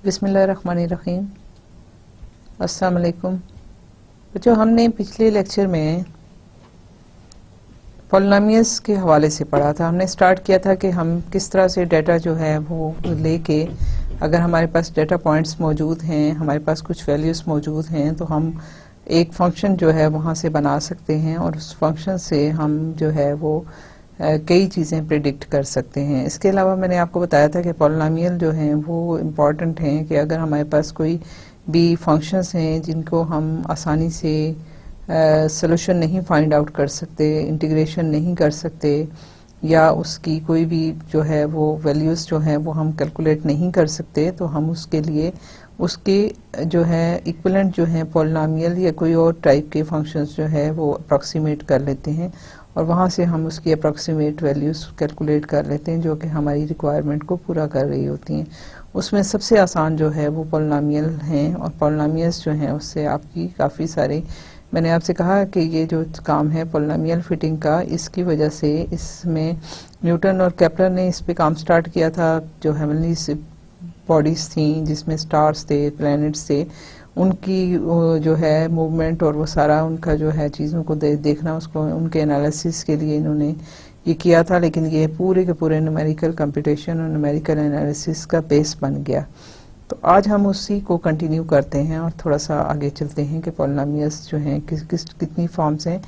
बिस्मिल्लाहिर्रहमानिर्रहीम। अस्सलाम वालेकुम बच्चों, हमने पिछले लेक्चर में पॉलिनोमियल्स के हवाले से पढ़ा था। हमने स्टार्ट किया था कि हम किस तरह से डाटा जो है वो लेके, अगर हमारे पास डाटा पॉइंट्स मौजूद हैं, हमारे पास कुछ वैल्यूज़ मौजूद हैं, तो हम एक फंक्शन जो है वहाँ से बना सकते हैं और उस फंक्शन से हम जो है वो कई चीज़ें प्रिडिक्ट कर सकते हैं। इसके अलावा मैंने आपको बताया था कि पॉलिनोमियल जो हैं वो इम्पॉर्टेंट हैं कि अगर हमारे पास कोई भी फंक्शंस हैं जिनको हम आसानी से सॉल्यूशन नहीं फाइंड आउट कर सकते, इंटीग्रेशन नहीं कर सकते, या उसकी कोई भी जो है वो वैल्यूज़ जो हैं वो हम कैलकुलेट नहीं कर सकते, तो हम उसके लिए उसके जो है इक्विवेलेंट जो है पॉलिनोमियल या कोई और टाइप के फंक्शंस जो है वो अप्रॉक्सीमेट कर लेते हैं और वहाँ से हम उसकी अप्रॉक्सीमेट वैल्यूज़ कैलकुलेट कर लेते हैं जो कि हमारी रिक्वायरमेंट को पूरा कर रही होती हैं। उसमें सबसे आसान जो है वो पॉलिनोमियल हैं और पॉलिनोमियल्स जो हैं उससे आपकी काफ़ी सारे, मैंने आपसे कहा कि ये जो काम है पॉलिनोमियल फिटिंग का, इसकी वजह से इसमें न्यूटन और केपलर ने इस पे काम स्टार्ट किया था। जो हेवनली बॉडीज़ थी जिसमें स्टार्स थे, प्लैनेट्स थे, उनकी जो है मूवमेंट और वो सारा उनका जो है चीज़ों को देखना, उसको उनके एनालिसिस के लिए इन्होंने ये किया था। लेकिन ये पूरे के पूरे न्यूमेरिकल कंप्यूटेशन और न्यूमेरिकल एनालिसिस का बेस बन गया। तो आज हम उसी को कंटिन्यू करते हैं और थोड़ा सा आगे चलते हैं कि पॉलिनोमियल्स जो हैं कितनी फॉर्म्स हैं।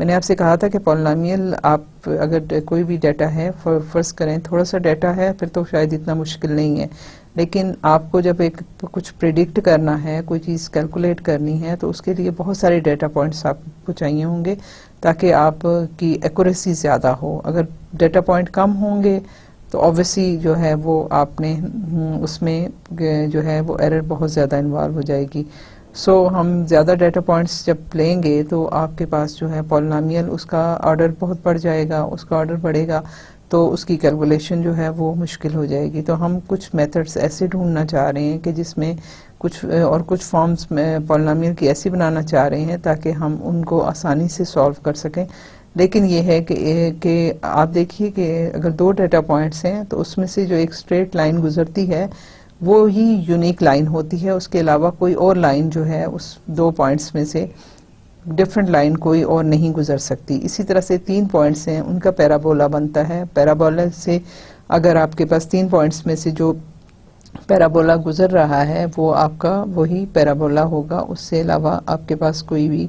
मैंने आपसे कहा था कि पॉलिनोमियल, आप अगर कोई भी डाटा है, फर्ज करें थोड़ा सा डाटा है, फिर तो शायद इतना मुश्किल नहीं है, लेकिन आपको जब एक कुछ प्रिडिक्ट करना है, कोई चीज़ कैलकुलेट करनी है, तो उसके लिए बहुत सारे डाटा पॉइंट्स आपको चाहिए होंगे ताकि आपकी एक्यूरेसी ज़्यादा हो। अगर डाटा पॉइंट कम होंगे तो ऑब्वियसली जो है वो आपने उसमें जो है वो एरर बहुत ज़्यादा इन्वॉल्व हो जाएगी। सो हम ज़्यादा डाटा पॉइंट्स जब लेंगे तो आपके पास जो है पॉलिनोमियल, उसका ऑर्डर बहुत बढ़ जाएगा, उसका ऑर्डर बढ़ेगा तो उसकी कैलकुलेशन जो है वो मुश्किल हो जाएगी। तो हम कुछ मेथड्स ऐसे ढूंढना चाह रहे हैं कि जिसमें कुछ फॉर्म्स में पॉलिनोमियल की ऐसी बनाना चाह रहे हैं ताकि हम उनको आसानी से सॉल्व कर सकें। लेकिन ये है कि आप देखिए कि अगर दो डाटा पॉइंट्स हैं तो उसमें से जो एक स्ट्रेट लाइन गुजरती है वो ही यूनिक लाइन होती है, उसके अलावा कोई और लाइन जो है उस दो पॉइंट्स में से डिफरेंट लाइन कोई और नहीं गुजर सकती। इसी तरह से तीन पॉइंट्स हैं, उनका पैराबोला बनता है। पैराबोला से अगर आपके पास तीन पॉइंट्स में से जो पैराबोला गुजर रहा है वो आपका वही पैराबोला होगा, उससे अलावा आपके पास कोई भी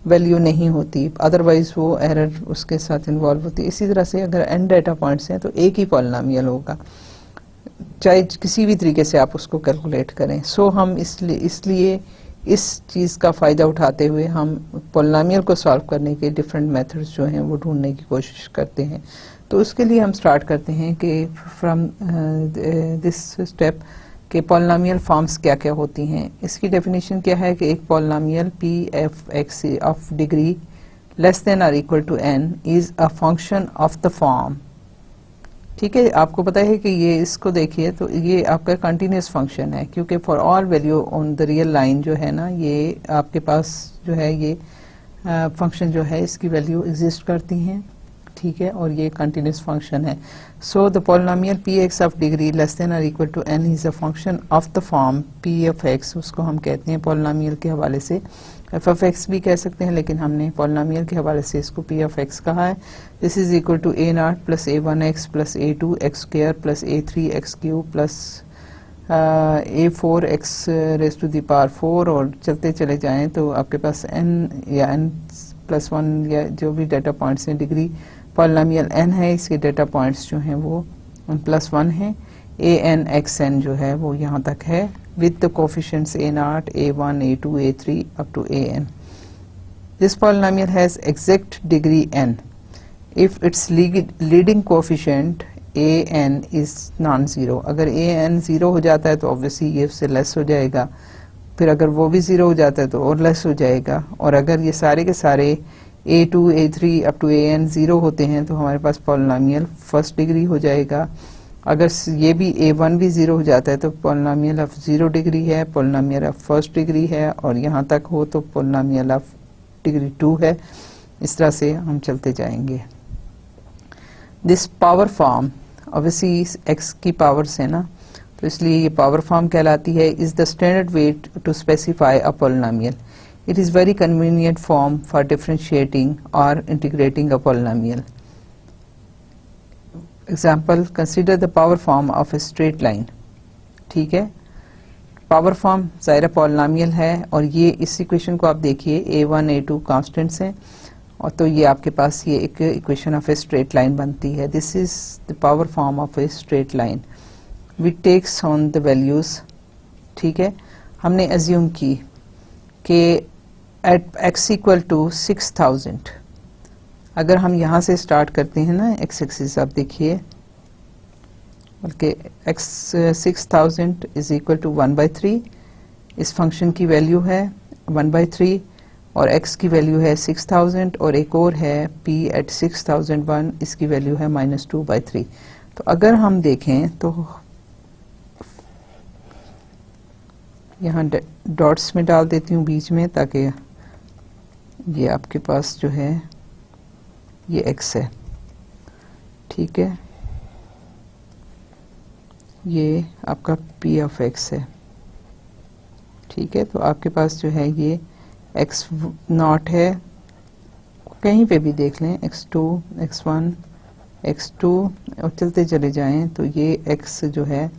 वैल्यू नहीं होती, अदरवाइज वो एरर उसके साथ इन्वॉल्व होती है। इसी तरह से अगर एन डाटा पॉइंट्स हैं तो एक ही पॉलिनोमियल होगा, चाहे किसी भी तरीके से आप उसको कैलकुलेट करें। सो हम इसलिए इस चीज़ का फ़ायदा उठाते हुए हम पॉलिनोमियल को सॉल्व करने के डिफरेंट मेथड्स जो हैं वो ढूंढने की कोशिश करते हैं। तो उसके लिए हम स्टार्ट करते हैं कि फ्रॉम दिस स्टेप कि पॉलिनोमियल फॉर्म्स क्या क्या होती हैं। इसकी डेफिनेशन क्या है कि एक polynomial p f x of degree less than और equal to n is a function of the form. ठीक है, आपको पता है कि ये, इसको देखिए तो ये आपका कंटिन्यूस फंक्शन है, क्योंकि for all value on the real line जो है ना, ये आपके पास जो है ये फंक्शन जो है इसकी वैल्यू एग्जिस्ट करती हैं। ठीक है, और ये कंटिन्यूस फंक्शन है। So the polynomial p x of degree less than और equal to n is a function of the form p f x, उसको हम कहते हैं पॉलिनोमियल के हवाले से एफ एफ एक्स भी कह सकते हैं, लेकिन हमने पॉलिनोमियल के हवाले से इसको पी एफ एक्स कहा है। This is equal to a naught plus a one x plus a two x square plus a three x cube plus a four x raise to the power four, और चलते चले जाएं तो आपके पास n या एन प्लस वन या जो भी डाटा पॉइंट्स हैं, डिग्री पॉलिनोमियल एन है, इसके डाटा पॉइंट्स जो हैं वो प्लस वन है। ए एन एक्स एन जो है वो यहाँ तक है with the coefficients a0, a1, a2, a3 up to an. This polynomial has exact degree n if its leading coefficient an is non-zero. अगर an ज़ीरो हो जाता है तो ऑब्वियसली ये उससे लेस हो जाएगा, फिर अगर वो भी ज़ीरो हो जाता है तो और लेस हो जाएगा, और अगर ये सारे के सारे a2, a3 up to an zero होते हैं तो हमारे पास पॉलिनोमियल फर्स्ट डिग्री हो जाएगा। अगर ये भी a1 भी ज़ीरो हो जाता है तो पॉलिनोमियल ऑफ ज़ीरो डिग्री है, पॉलिनोमियल ऑफ फर्स्ट डिग्री है, और यहाँ तक हो तो पॉलिनोमियल ऑफ डिग्री 2 है। इस तरह से हम चलते जाएंगे। This power form, obviously x की पावर्स है ना, तो इसलिए ये पावर फॉर्म कहलाती है। Is the standard way to specify a polynomial. It is very convenient form for differentiating और integrating a polynomial. Example, consider the power form of a straight line. ठीक है, पावर फॉर्म ज़ाहिर polynomial है और ये इस इक्वेशन को आप देखिए a1 a2 कांस्टेंट्स हैं और तो ये आपके पास ये एक equation of a straight line बनती है। This is the power form of a straight line which takes on the values. ठीक है, हमने एज्यूम की कि एट x इक्वल टू 6000, अगर हम यहाँ से स्टार्ट करते हैं ना x एक्सिस, आप देखिए बल्कि x 6000 इज इक्वल टू 1/3 इस फंक्शन की वैल्यू है 1/3 और x की वैल्यू है 6000 और एक और है p एट 6001 इसकी वैल्यू है -2/3। तो अगर हम देखें तो यहाँ डॉट्स में डाल देती हूँ बीच में ताकि ये आपके पास जो है ये x है। ठीक है, ये आपका p ऑफ x है। ठीक है, तो आपके पास जो है ये x नॉट है, कहीं पे भी देख लें x2 x1 x2 और चलते चले जाएं तो ये x जो है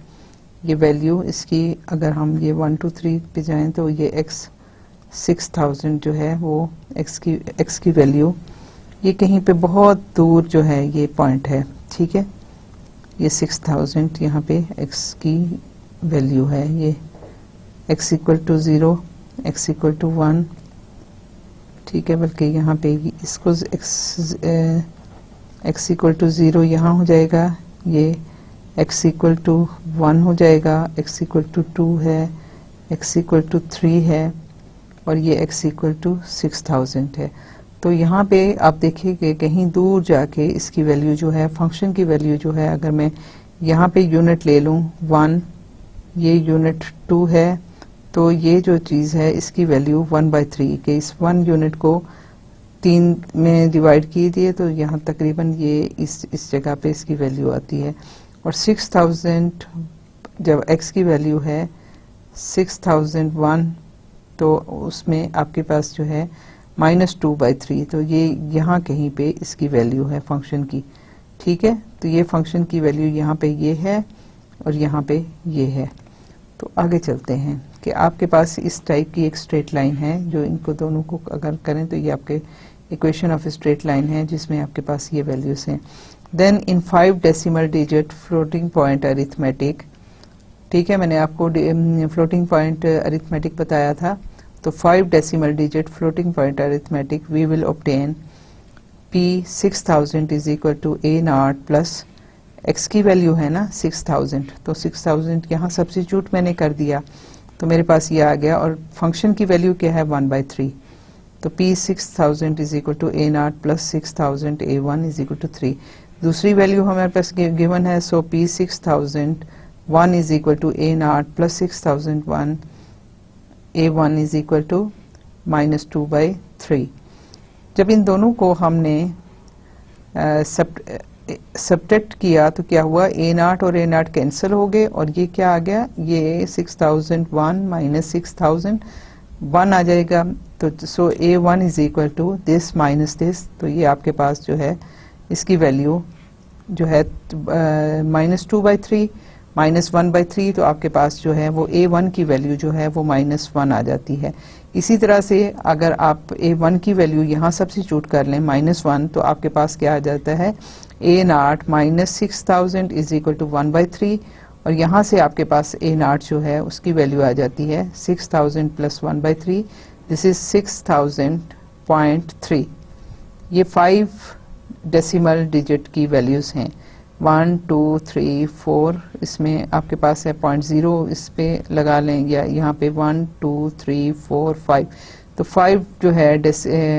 ये वैल्यू इसकी, अगर हम ये 1 2 3 पे जाएं तो ये x 6000 जो है वो x की वैल्यू ये कहीं पे बहुत दूर जो है ये पॉइंट है। ठीक है, ये 6000 यहाँ पे x की वैल्यू है, ये x equal to 0 x equal to 1। ठीक है, बल्कि यहाँ पे इसको x इक्वल टू 0 यहाँ हो जाएगा, ये x इक्वल टू 1 हो जाएगा, x इक्वल टू 2 है, x इक्वल टू 3 है और ये x इक्वल टू 6000 है। तो यहाँ पे आप देखिए कि कहीं दूर जाके इसकी वैल्यू जो है, फंक्शन की वैल्यू जो है, अगर मैं यहाँ पे यूनिट ले लूँ 1, ये यूनिट 2 है, तो ये जो चीज़ है इसकी वैल्यू 1/3 के इस 1 यूनिट को 3 में डिवाइड कीजिए तो यहाँ तकरीबन ये इस जगह पे इसकी वैल्यू आती है। और 6000 जब x की वैल्यू है 6001 तो उसमें आपके पास जो है -2/3, तो ये यहाँ कहीं पे इसकी वैल्यू है फंक्शन की। ठीक है, तो ये फंक्शन की वैल्यू यहाँ पे ये है और यहाँ पे ये है। तो आगे चलते हैं कि आपके पास इस टाइप की एक स्ट्रेट लाइन है जो इनको दोनों को अगर करें तो ये आपके इक्वेशन ऑफ स्ट्रेट लाइन है जिसमें आपके पास ये वैल्यूज हैं। Then in 5 decimal digit floating point arithmetic. ठीक है, मैंने आपको फ्लोटिंग पॉइंट अरिथमेटिक बताया था। तो 5 decimal digit floating point arithmetic we will obtain p 6000 is equal to a0 plus x की वैल्यू है ना 6000, तो 6000 यहाँ सब्स्टिट्यूट मैंने कर दिया तो मेरे पास ये आ गया और फंक्शन की वैल्यू क्या है 1/3। तो p 6000 is equal to a0 plus 6000 a1 is equal to 3। दूसरी वैल्यू हमारे पास गिवन है, so p 6001 is equal to a0 plus 6001 a1 is equal to -2/3। जब इन दोनों को हमने सब्ट्रैक्ट किया तो क्या हुआ, a0 और a0 कैंसिल हो गए और ये क्या आ गया, ये 6001 माइनस 6001 आ जाएगा। तो so a1 is equal to this minus this, तो ये आपके पास जो है इसकी वैल्यू जो है -2/3 -1/3, तो आपके पास जो है वो a1 की वैल्यू जो है वो -1 आ जाती है। इसी तरह से अगर आप a1 की वैल्यू यहाँ सब्स्टिट्यूट कर लें -1, तो आपके पास क्या आ जाता है a0 minus 6000 is equal to 1/3 और यहाँ से आपके पास a0 जो है उसकी वैल्यू आ जाती है 6000 प्लस 1/3, दिस इज 6000.3। ये 5 डेसिमल डिजिट की वैल्यूज हैं, 1 2 3 4, इसमें आपके पास है 0.0 इस पे लगा लें या यहाँ पे 1 2 3 4 5। तो 5 जो है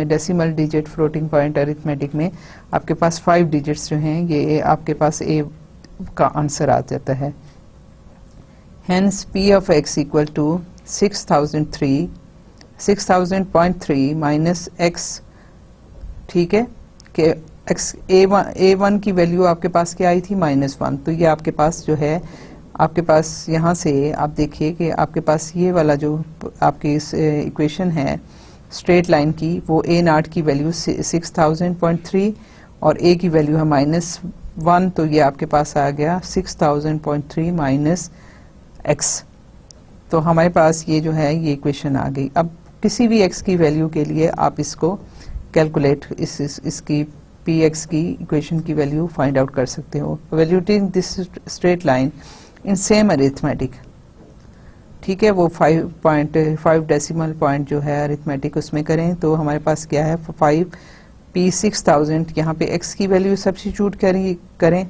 decimal digit floating point arithmetic में आपके पास 5 डिजिट्स जो हैं ये आपके पास a का आंसर आ जाता है। Hence p of x equal to 6000.3 minus x। ठीक है, कि a1 की वैल्यू आपके पास क्या आई थी -1, तो ये आपके पास जो है आपके पास यहाँ से आप देखिए कि आपके पास ये वाला जो आपकी इस इक्वेशन है स्ट्रेट लाइन की, वो ए नॉट की वैल्यू 6000.3 और ए की वैल्यू है -1, तो ये आपके पास आ गया 6000.3 माइनस एक्स। तो हमारे पास ये जो है ये इक्वेशन आ गई। अब किसी भी एक्स की वैल्यू के लिए आप इसको कैलकुलेट इसकी पी एक्स की इक्वेशन की वैल्यू फाइंड आउट कर सकते हो valuating this straight line in same arithmetic. ठीक है, वो 5 डेसिमल पॉइंट जो है अरिथमेटिक उसमें करें तो हमारे पास क्या है 5 पी 6000, यहाँ पे एक्स की वैल्यू सब्स्टिट्यूट करें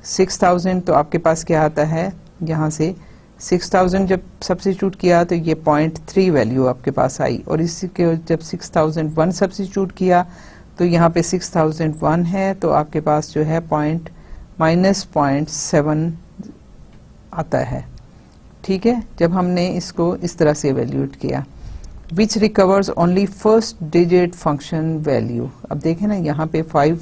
6000, तो आपके पास क्या आता है, यहाँ से 6000 जब सब्स्टिट्यूट किया तो ये 0.3 वैल्यू आपके पास आई, और इसी के जब 6001 सब्स्टिट्यूट किया तो यहाँ पे 6001 है, तो आपके पास जो है -0.7 आता है। ठीक है, जब हमने इसको इस तरह से एवेल्यूएट किया, which recovers only first digit function value. अब देखें ना, यहाँ पे 5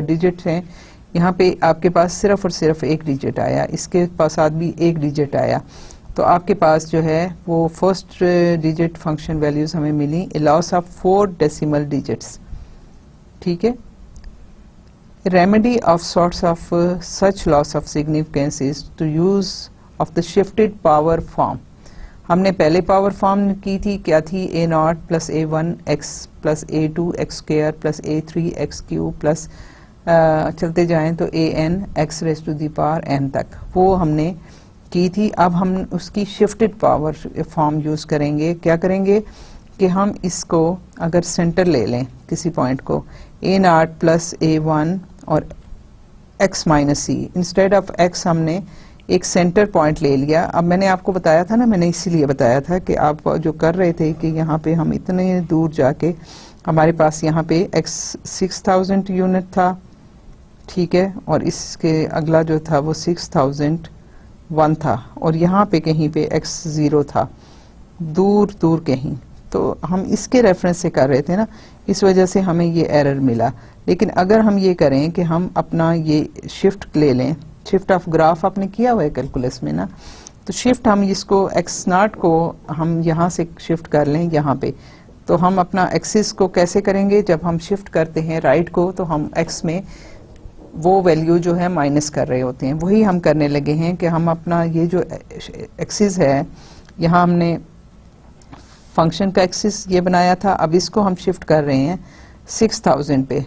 डिजिट हैं, यहाँ पे आपके पास सिर्फ और सिर्फ एक डिजिट आया, इसके साथ भी एक डिजिट आया, तो आपके पास जो है वो फर्स्ट डिजिट फंक्शन वैल्यूज हमें मिली a loss of 4 decimal digits. ठीक है, remedy of sorts of such loss of significance is to use of the shifted power form. हमने पहले पावर फॉर्म की थी, क्या थी, a naught plus A1 x plus A2 x square plus A3 x cube plus चलते जाएं तो AN x raise to the power n तक, वो हमने की थी। अब हम उसकी शिफ्टेड पावर फॉर्म यूज करेंगे। क्या करेंगे कि हम इसको अगर सेंटर ले लें किसी पॉइंट को, ए नॉट प्लस A1 और x minus c, instead of x हमने एक सेंटर पॉइंट ले लिया। अब मैंने आपको बताया था ना, मैंने इसीलिए बताया था कि आप जो कर रहे थे कि यहाँ पे हम इतने दूर जाके हमारे पास यहाँ पे x 6000 यूनिट था, ठीक है, और इसके अगला जो था वो 6001 था, और यहाँ पे कहीं पे x 0 था, दूर दूर कहीं, तो हम इसके रेफरेंस से कर रहे थे ना, इस वजह से हमें ये एरर मिला। लेकिन अगर हम ये करें कि हम अपना ये शिफ्ट ले लें, शिफ्ट ऑफ ग्राफ आपने किया हुआ है कैलकुलस में ना, तो शिफ्ट हम इसको x नॉट को हम यहाँ से शिफ्ट कर लें यहाँ पे, तो हम अपना एक्सिस को कैसे करेंगे, जब हम शिफ्ट करते हैं राइट को तो हम x में वो वैल्यू जो है माइनस कर रहे होते हैं, वही हम करने लगे हैं कि हम अपना ये जो एक्सिस है, यहाँ हमने फंक्शन का एक्सिस ये बनाया था, अब इसको हम शिफ्ट कर रहे हैं 6000 पे।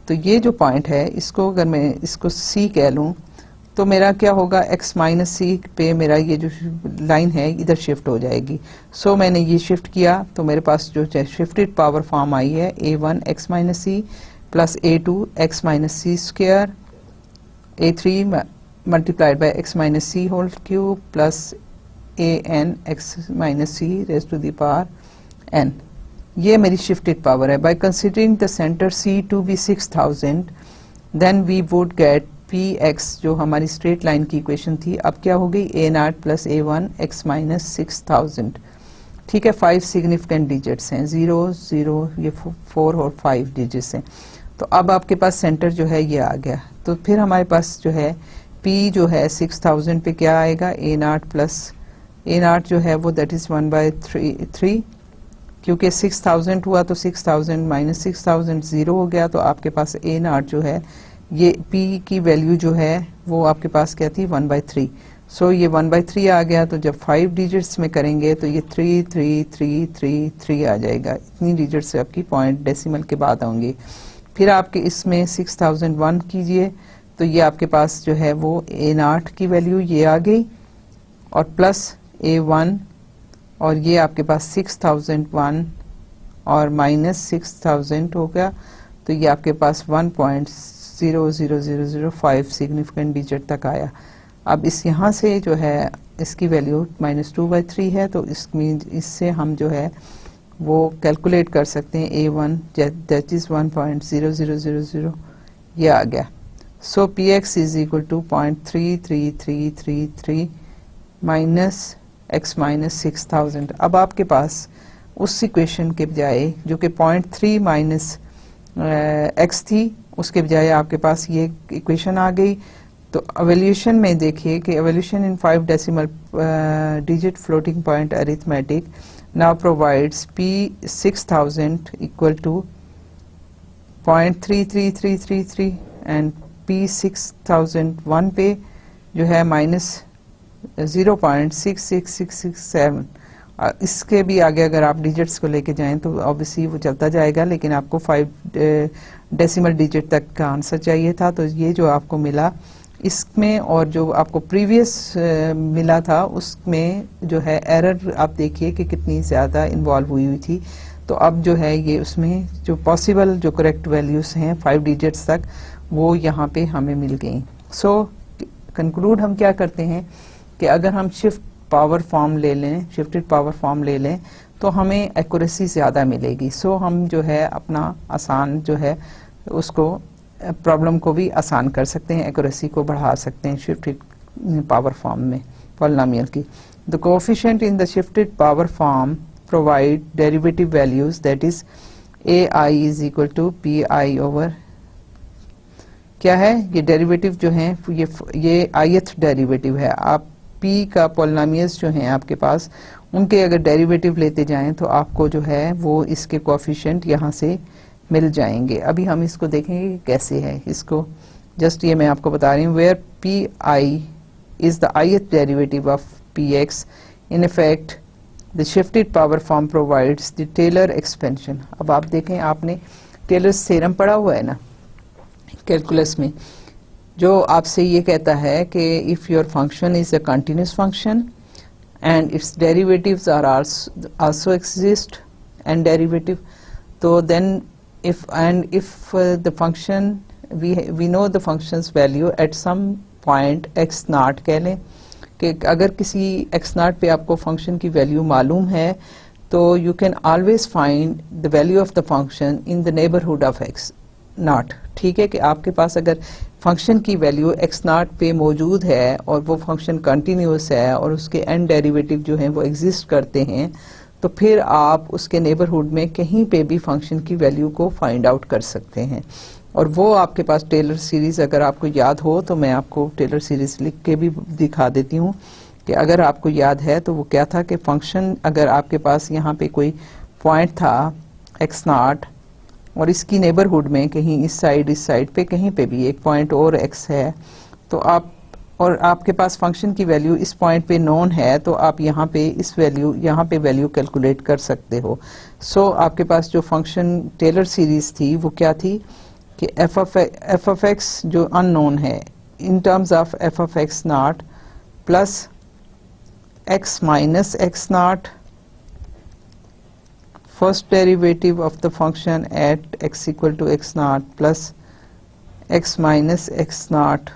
तो ये जो पॉइंट है, इसको अगर मैं इसको C कह लूँ तो मेरा क्या होगा, x माइनस सी पे मेरा ये जो लाइन है इधर शिफ्ट हो जाएगी। सो मैंने ये शिफ्ट किया तो मेरे पास जो शिफ्टेड पावर फॉर्म आई है A1 x minus c plus A2 x minus c square A3 multiplied by x minus c whole cube plus AN x minus c raise to the power n। ये मेरी shifted power है। By considering the centre C to be 6000 then we would get Px, जो हमारी straight line की equation थी, अब क्या हो गई, A not plus A1 x minus 6000। ठीक है, 5 सिग्निफिकेंट डिजिट्स हैं, 0 0 ये 4 और 5 डिजिट्स हैं। तो अब आपके पास सेंटर जो है ये आ गया, तो फिर हमारे पास जो है P जो है 6000 पे क्या आएगा, A not plus A not जो है वो दैट इज 1/3, क्योंकि 6000 हुआ तो 6000 माइनस 6000 0 हो गया, तो आपके पास A नॉट जो है ये P की वैल्यू जो है वो आपके पास क्या थी, 1/3। सो ये 1/3 आ गया, तो जब 5 डिजिट्स में करेंगे तो ये 3 3 3 3 3 आ जाएगा। इतनी डिजिट्स आपकी पॉइंट डेसिमल के बाद आएंगे। फिर आपके इसमें 6001 कीजिए तो ये आपके पास जो है वो A नॉट की वैल्यू ये आ गई, और प्लस A1, और ये आपके पास 6001 और माइनस 6000 हो गया, तो ये आपके पास 1.00005 सिग्निफिकेंट डिजिट तक आया। अब इस यहाँ से जो है इसकी वैल्यू -2/3 है, तो इससे हम जो है वो कैलकुलेट कर सकते हैं A1 दैट इज 1.0000, ये आ गया। So Px is equal to 0.33333 minus x minus 6000। अब आपके पास उस इक्वेशन के बजाय जो कि 0.3 माइनस x थी, उसके बजाय आपके पास ये इक्वेशन आ गई, तो एवोल्यूशन में देखिए कि evaluation in 5 decimal digit floating point arithmetic now provides P6000 equal to 0.33333 and P6001 पे जो है -0.66667। इसके भी आगे अगर आप डिजिट्स को लेके जाएं तो ऑब्वियसली वो चलता जाएगा, लेकिन आपको 5 डेसिमल डिजिट तक का आंसर चाहिए था। तो ये जो आपको मिला इसमें और जो आपको प्रीवियस मिला था उसमें जो है एरर आप देखिए कि कितनी ज़्यादा इन्वॉल्व हुई थी। तो अब जो है ये उसमें जो पॉसिबल जो करेक्ट वैल्यूज हैं 5 डिजिट्स तक वो यहाँ पे हमें मिल गई। सो कंक्लूड हम क्या करते हैं कि अगर हम शिफ्ट पावर फॉर्म ले लें, शिफ्टेड पावर फॉर्म ले लें तो हमें एक्यूरेसी ज़्यादा मिलेगी। सो हम जो है अपना आसान जो है उसको प्रॉब्लम को भी आसान कर सकते हैं, एक्यूरेसी को बढ़ा सकते हैं शिफ्टेड पावर फॉर्म में पॉलिनोमियल की। The coefficient in the shifted power form provide derivative values that is AI is equal to PI over क्या है ये डेरिवेटिव जो है ये ith डेरिवेटिव है। आप P का पॉलिनोमियल्स जो हैं आपके पास उनके अगर डेरिवेटिव लेते जाएं तो आपको जो है वो इसके कोएफिशिएंट यहाँ से मिल जाएंगे। अभी हम इसको देखेंगे कि कैसे है। इसको जस्ट ये मैं आपको बता रही हूँ where PI is the ith derivative of PX in effect the shifted power form provides the Taylor expansion. अब आप देखें आपने टेलर्स थ्योरम पढ़ा हुआ है ना कैलकुलस में, जो आपसे ये कहता है कि if your function is a continuous function and its derivatives are also exist and derivative, तो then if the function we know the function's value at some point x naught कह लें कि अगर किसी x naught पे आपको function की value मालूम है तो you can always find the value of the function in the neighborhood of x naught। ठीक है कि आपके पास अगर फंक्शन की वैल्यू x naught पे मौजूद है और वो फंक्शन कंटिन्यूस है और उसके एंड डेरिवेटिव जो हैं वो एग्जिस्ट करते हैं तो फिर आप उसके नेबरहुड में कहीं पे भी फंक्शन की वैल्यू को फाइंड आउट कर सकते हैं। और वो आपके पास टेलर सीरीज अगर आपको याद हो तो मैं आपको टेलर सीरीज लिख के भी दिखा देती हूँ कि अगर आपको याद है तो वो क्या था कि फंक्शन अगर आपके पास यहाँ पे कोई पॉइंट था x नॉट और इसकी नेबरहुड में कहीं इस साइड पे कहीं पे भी एक पॉइंट और x है तो आप और आपके पास फंक्शन की वैल्यू इस पॉइंट पे नोन है तो आप यहाँ पे इस वैल्यू यहाँ पे वैल्यू कैलकुलेट कर सकते हो। सो आपके पास जो फंक्शन टेलर सीरीज थी वो क्या थी कि f of x जो अननोन है in terms of f of x naught plus x minus x naught first derivative of the function at x equal to x naught plus x minus x naught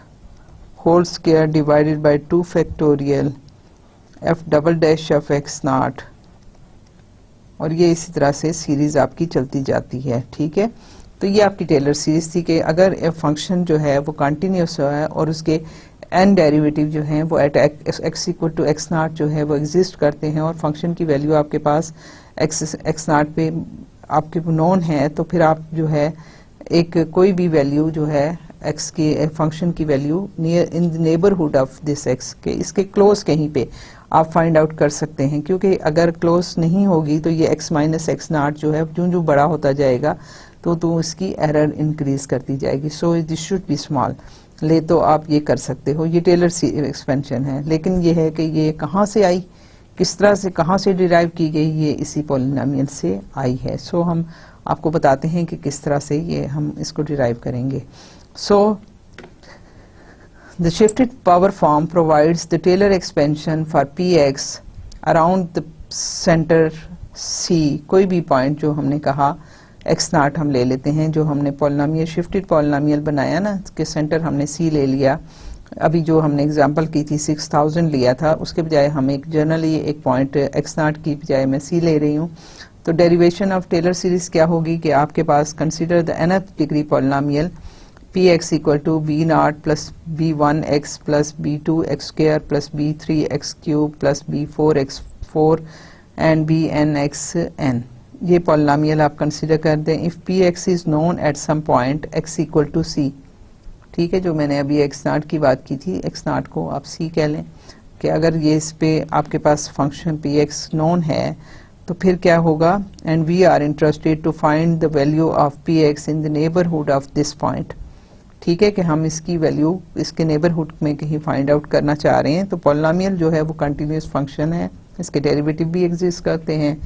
whole square divided by 2 factorial f double dash of x naught और ये इसी तरह से series आपकी चलती जाती है। ठीक है, तो ये आपकी टेलर सीरीज थी कि अगर फंक्शन जो है वो कंटिन्यूस है और उसके एन डेरिवेटिव जो हैं वो at x equal to x naught जो है वो एग्जिस्ट करते हैं और फंक्शन की वैल्यू आपके पास x नॉट पे आपके नोन है तो फिर आप जो है एक कोई भी वैल्यू जो है x की फंक्शन की value near in the neighbourhood of this x के इसके क्लोज कहीं पे आप फाइंड आउट कर सकते हैं, क्योंकि अगर क्लोज नहीं होगी तो ये x माइनस एक्स नॉट जो है जो बड़ा होता जाएगा तो इसकी एरर इंक्रीज करती जाएगी। So this should be small ले तो आप ये कर सकते हो। ये टेलर एक्सपेंशन है, लेकिन ये है कि ये कहाँ से आई, किस तरह से कहाँ से डिराइव की गई, ये इसी पॉलिनोमियल से आई है। सो हम आपको बताते हैं कि किस तरह से ये हम इसको डिराइव करेंगे। So, the shifted power form provides the Taylor expansion for Px around the center C, कोई भी पॉइंट जो हमने कहा x नॉट हम ले लेते हैं, जो हमने पॉलिनोमियल शिफ्टेड पॉलिनोमियल बनाया ना कि सेंटर हमने C ले लिया। अभी जो हमने एग्जांपल की थी 6000 लिया था, उसके बजाय हम एक जनरली एक पॉइंट x नॉट की बजाय मैं C ले रही हूँ। तो डेरिवेशन ऑफ टेलर सीरीज क्या होगी कि आपके पास consider the nth degree polynomial Px equal to b naught plus b1x plus b2x square plus b3x cube plus b4x4 and bnxn। ये पॉलिनोमियल आप कंसीडर कर दें if Px is known at some point x equal to c। ठीक है, जो मैंने अभी x not की बात की थी, एक्स नॉट को आप सी कह लें कि अगर ये इस पे आपके पास फंक्शन पी एक्स नोन है तो फिर क्या होगा, and we are interested to find the value of p x in the neighbourhood of this point. ठीक है कि हम इसकी वैल्यू इसके नेबरहुड में कहीं फाइंड आउट करना चाह रहे हैं। तो पॉलिनोमियल जो है वो कंटिन्यूस फंक्शन है, इसके डेरिवेटिव भी एग्जिस्ट करते हैं,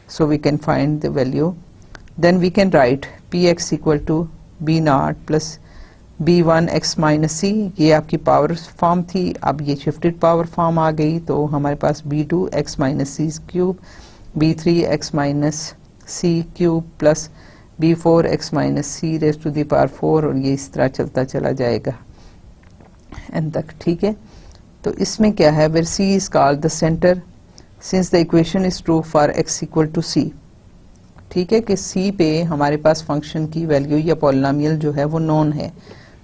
so we can find the value. Then we can write p x equal to b naught plus b1 x minus c, ये आपकी पावर फॉर्म थी, अब ये शिफ्टेड पावर फॉर्म आ गई, तो हमारे पास b2 x minus c cube, b3 x minus c cube plus b4 x minus c raise to the power 4, और ये इस तरह चलता चला जाएगा एन तक। ठीक है, तो इसमें क्या है, where c is called the centre since the equation is true for x equal to c। ठीक है कि c पे हमारे पास फंक्शन की वैल्यू या पॉलिनोमियल जो है वो नोन है,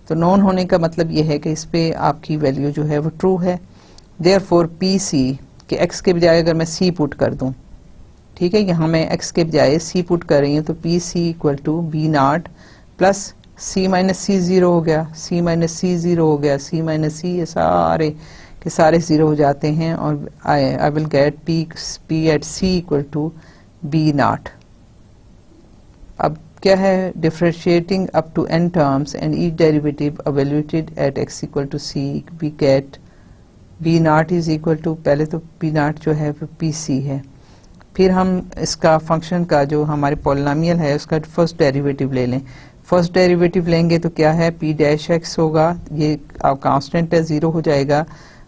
तो नोन होने का मतलब ये है कि इस पे आपकी वैल्यू जो है वो ट्रू है। देयरफॉर पी सी के x के बजाय अगर मैं c पुट कर दूं, ठीक है, यहाँ मैं x के बजाय c पुट कर रही हूँ, तो p c equal to b naught plus c minus c zero हो गया, c माइनस सी जीरो हो गया, c माइनस सी, ये सारे के सारे जीरो हो जाते हैं, और I will get p at c equal to b naught. अब क्या है, differentiating up to n terms and each derivative evaluated at x equal to c, we get b naught is equal to, पहले तो b not जो है वो P C है, फिर हम इसका फंक्शन का जो हमारे पॉलिनोमियल है उसका फर्स्ट डेरिवेटिव ले लें। फर्स्ट डेरिवेटिव लेंगे तो क्या है, p डैश x होगा, ये कांस्टेंट है, जीरो हो जाएगा,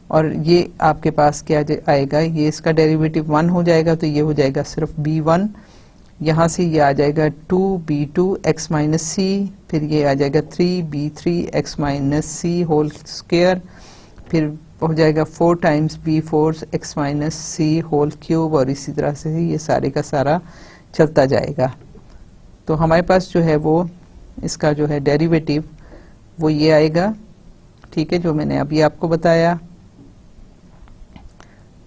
और ये आपके पास क्या आएगा, ये इसका डेरिवेटिव 1 हो जाएगा, तो ये हो जाएगा सिर्फ b1, यहाँ से ये आ जाएगा 2b2 x माइनस सी, फिर ये आ जाएगा 3b3 x minus c whole square, फिर हो जाएगा 4 times b4 x minus c whole cube, और इसी तरह से ये सारे का सारा चलता जाएगा। तो हमारे पास जो है वो इसका जो है डेरिवेटिव वो ये आएगा। ठीक है, जो मैंने अभी आपको बताया।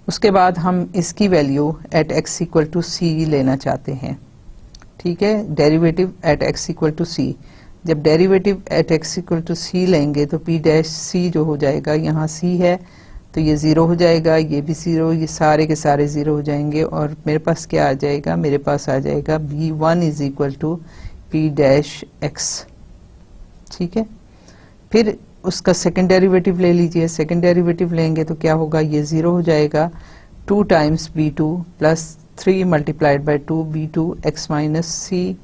उसके बाद हम इसकी value at x equal to c लेना चाहते हैं। ठीक है, derivative at x equal to c, जब derivative at x equal to c लेंगे तो p डैश c जो हो जाएगा, यहाँ c है तो ये जीरो हो जाएगा, ये भी जीरो, ये सारे के सारे जीरो हो जाएंगे, और मेरे पास क्या आ जाएगा, मेरे पास आ जाएगा b1 is equal to p dash x। ठीक है, फिर उसका सेकेंड डेरिवेटिव ले लीजिए, सेकेंड डेरिवेटिव लेंगे तो क्या होगा, ये जीरो हो जाएगा, 2 times b2 plus 3 multiplied by 2b2 x minus c,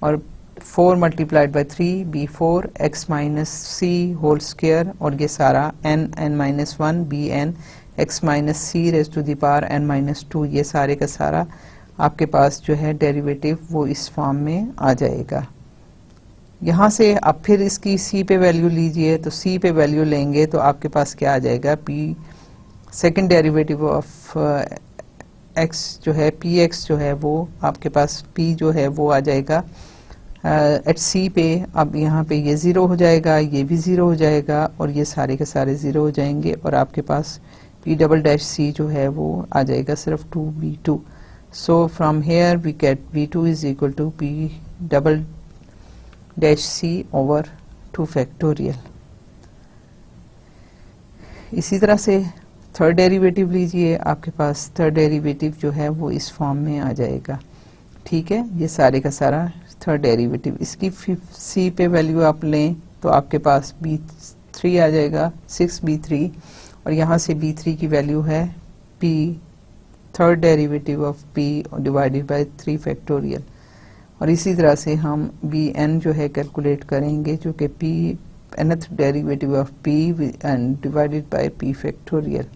और 4 multiplied by 3b4 x minus c whole square, और ये सारा n minus 1 bn x minus c raise to the power n minus 2, ये सारे का सारा आपके पास जो है डेरिवेटिव वो इस फॉर्म में आ जाएगा। यहाँ से अब फिर इसकी c पे वैल्यू लीजिए, तो c पे वैल्यू लेंगे तो आपके पास क्या आ जाएगा, p second derivative of x जो है पी एक्स जो है वो आपके पास p जो है वो आ जाएगा एट c पे। अब यहाँ पे ये ज़ीरो हो जाएगा, ये भी ज़ीरो हो जाएगा, और ये सारे के सारे ज़ीरो हो जाएंगे, और आपके पास p डबल डैश c जो है वो आ जाएगा सिर्फ 2b2। So from here we get b2 is equal to p double dash c over 2 factorial. इसी तरह से थर्ड डेरिवेटिव लीजिए, आपके पास थर्ड डेरिवेटिव जो है वो इस फॉर्म में आ जाएगा। ठीक है, ये सारे का सारा थर्ड डेरिवेटिव, इसकी c पे वैल्यू आप लें तो आपके पास b3 आ जाएगा 6b3, और यहाँ से b3 की वैल्यू है p third derivative of p divided by 3 factorial, और इसी तरह से हम bn जो है कैलकुलेट करेंगे, जो कि p nth derivative of p and divided by p factorial.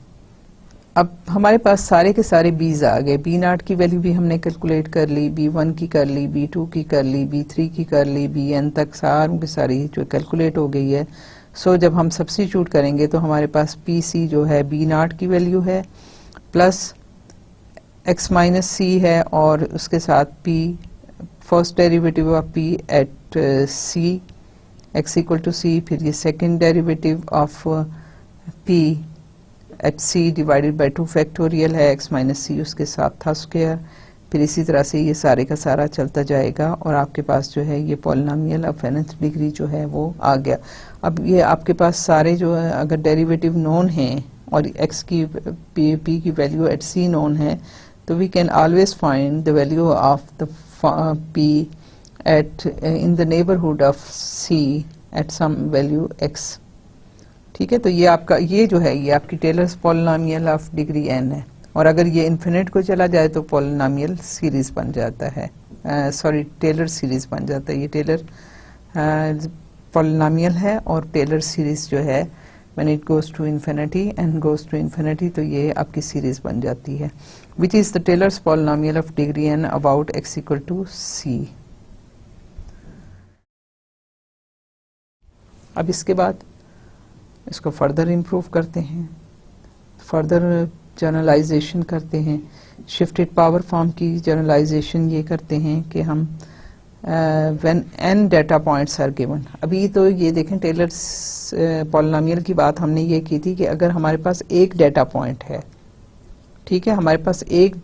अब हमारे पास सारे के सारे b's आ गए, b नॉट की वैल्यू भी हमने कैलकुलेट कर ली, b1 की कर ली, b2 की कर ली, b3 की कर ली, bn तक सारों की सारी जो कैलकुलेट हो गई है। सो जब हम सब्स्टिट्यूट करेंगे तो हमारे पास pc जो है b नॉट की वैल्यू है प्लस x माइनस सी है, और उसके साथ p first derivative of p at c x equal to c, फिर ये second derivative of p at c divided by 2 factorial है, x माइनस सी उसके साथ था स्क्वायर, फिर इसी तरह से ये सारे का सारा चलता जाएगा और आपके पास जो है ये पॉलिनोमियल ऑफ nth डिग्री जो है वो आ गया। अब ये आपके पास सारे जो है अगर डेरिवेटिव नोन हैं और x की p की वैल्यू एट c नोन है तो we can always find the value of the p at in the neighbourhood of c at some value x। ठीक है, तो ये आपका ये जो है ये आपकी Taylor's polynomial of degree n है और अगर ये इन्फिनिट को चला जाए तो पॉलिनोमियल सीरीज बन जाता है, सॉरी टेलर सीरीज बन जाता है। ये टेलर पॉलिनोमियल है और टेलर सीरीज जो है when it goes to infinity and goes to infinity तो ये आपकी सीरीज बन जाती है, which is the Taylor's polynomial of degree n about x equal to c। अब इसके बाद इसको फर्दर इम्प्रूव करते हैं, फर्दर जनरलाइजेशन करते हैं। शिफ्टेड पावर फॉर्म की जनरलाइजेशन ये करते हैं कि हम when n data points are given. अभी तो ये देखें टेलर्स पॉलिनोमियल की बात हमने ये की थी कि अगर हमारे पास एक डाटा पॉइंट है, ठीक है, हमारे पास एक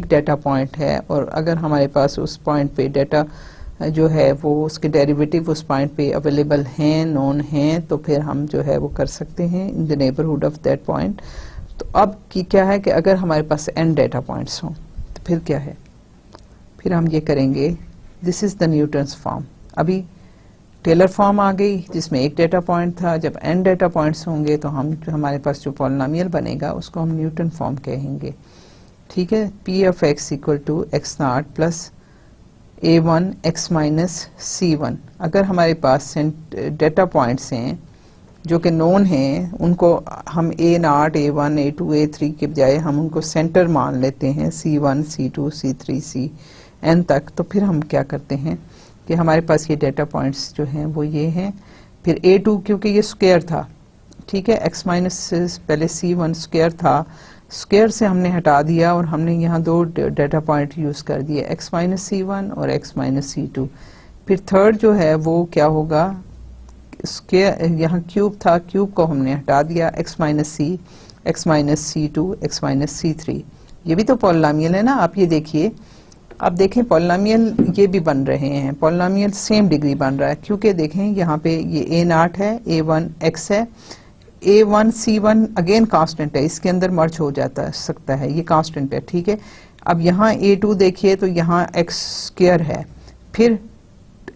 डाटा पॉइंट है और अगर हमारे पास उस पॉइंट पे डाटा जो है वो उसके डेरिवेटिव उस पॉइंट पे अवेलेबल हैं, नोन हैं, तो फिर हम जो है वो कर सकते हैं इन the neighbourhood of that point. तो अब की क्या है कि अगर हमारे पास n डाटा पॉइंट्स हों तो फिर क्या है, फिर हम ये करेंगे, this is the Newton's form. अभी टेलर फॉर्म आ गई जिसमें एक डाटा पॉइंट था, जब n डाटा पॉइंट्स होंगे तो हम जो हमारे पास जो पॉलिनोमियल बनेगा उसको हम न्यूटन फॉर्म कहेंगे। ठीक है, p of x equal to x naught plus a1 x minus c1। अगर हमारे पास डाटा पॉइंट्स हैं जो कि नोन हैं, उनको हम a0 a1 a2 a3 के बजाय हम उनको सेंटर मान लेते हैं c1 c2 c3 cn तक। तो फिर हम क्या करते हैं कि हमारे पास ये डाटा पॉइंट्स जो हैं वो ये हैं, फिर a2 क्योंकि ये स्क्वायर था, ठीक है, x माइनस पहले c1 स्क्वायर था, स्क्वायर से हमने हटा दिया और हमने यहाँ दो डाटा पॉइंट यूज कर दिए, x माइनस c1 और x माइनस c2। फिर थर्ड जो है वो क्या होगा, स्क्वायर यहाँ क्यूब था, क्यूब को हमने हटा दिया, x minus c, x minus c2, x minus c3। ये भी तो पॉलिनोमियल है ना, आप ये देखिए, आप देखें पॉलिनोमियल ये भी बन रहे हैं, पॉलिनोमियल सेम डिग्री बन रहा है क्योंकि देखें यहाँ पे ये a0 है, a1 x है, a1 c1 अगेन कांस्टेंट है, इसके अंदर मर्ज हो जाता सकता है, ये कांस्टेंट है, ठीक है। अब यहाँ a2 देखिए तो यहाँ x स्क्वायर है, फिर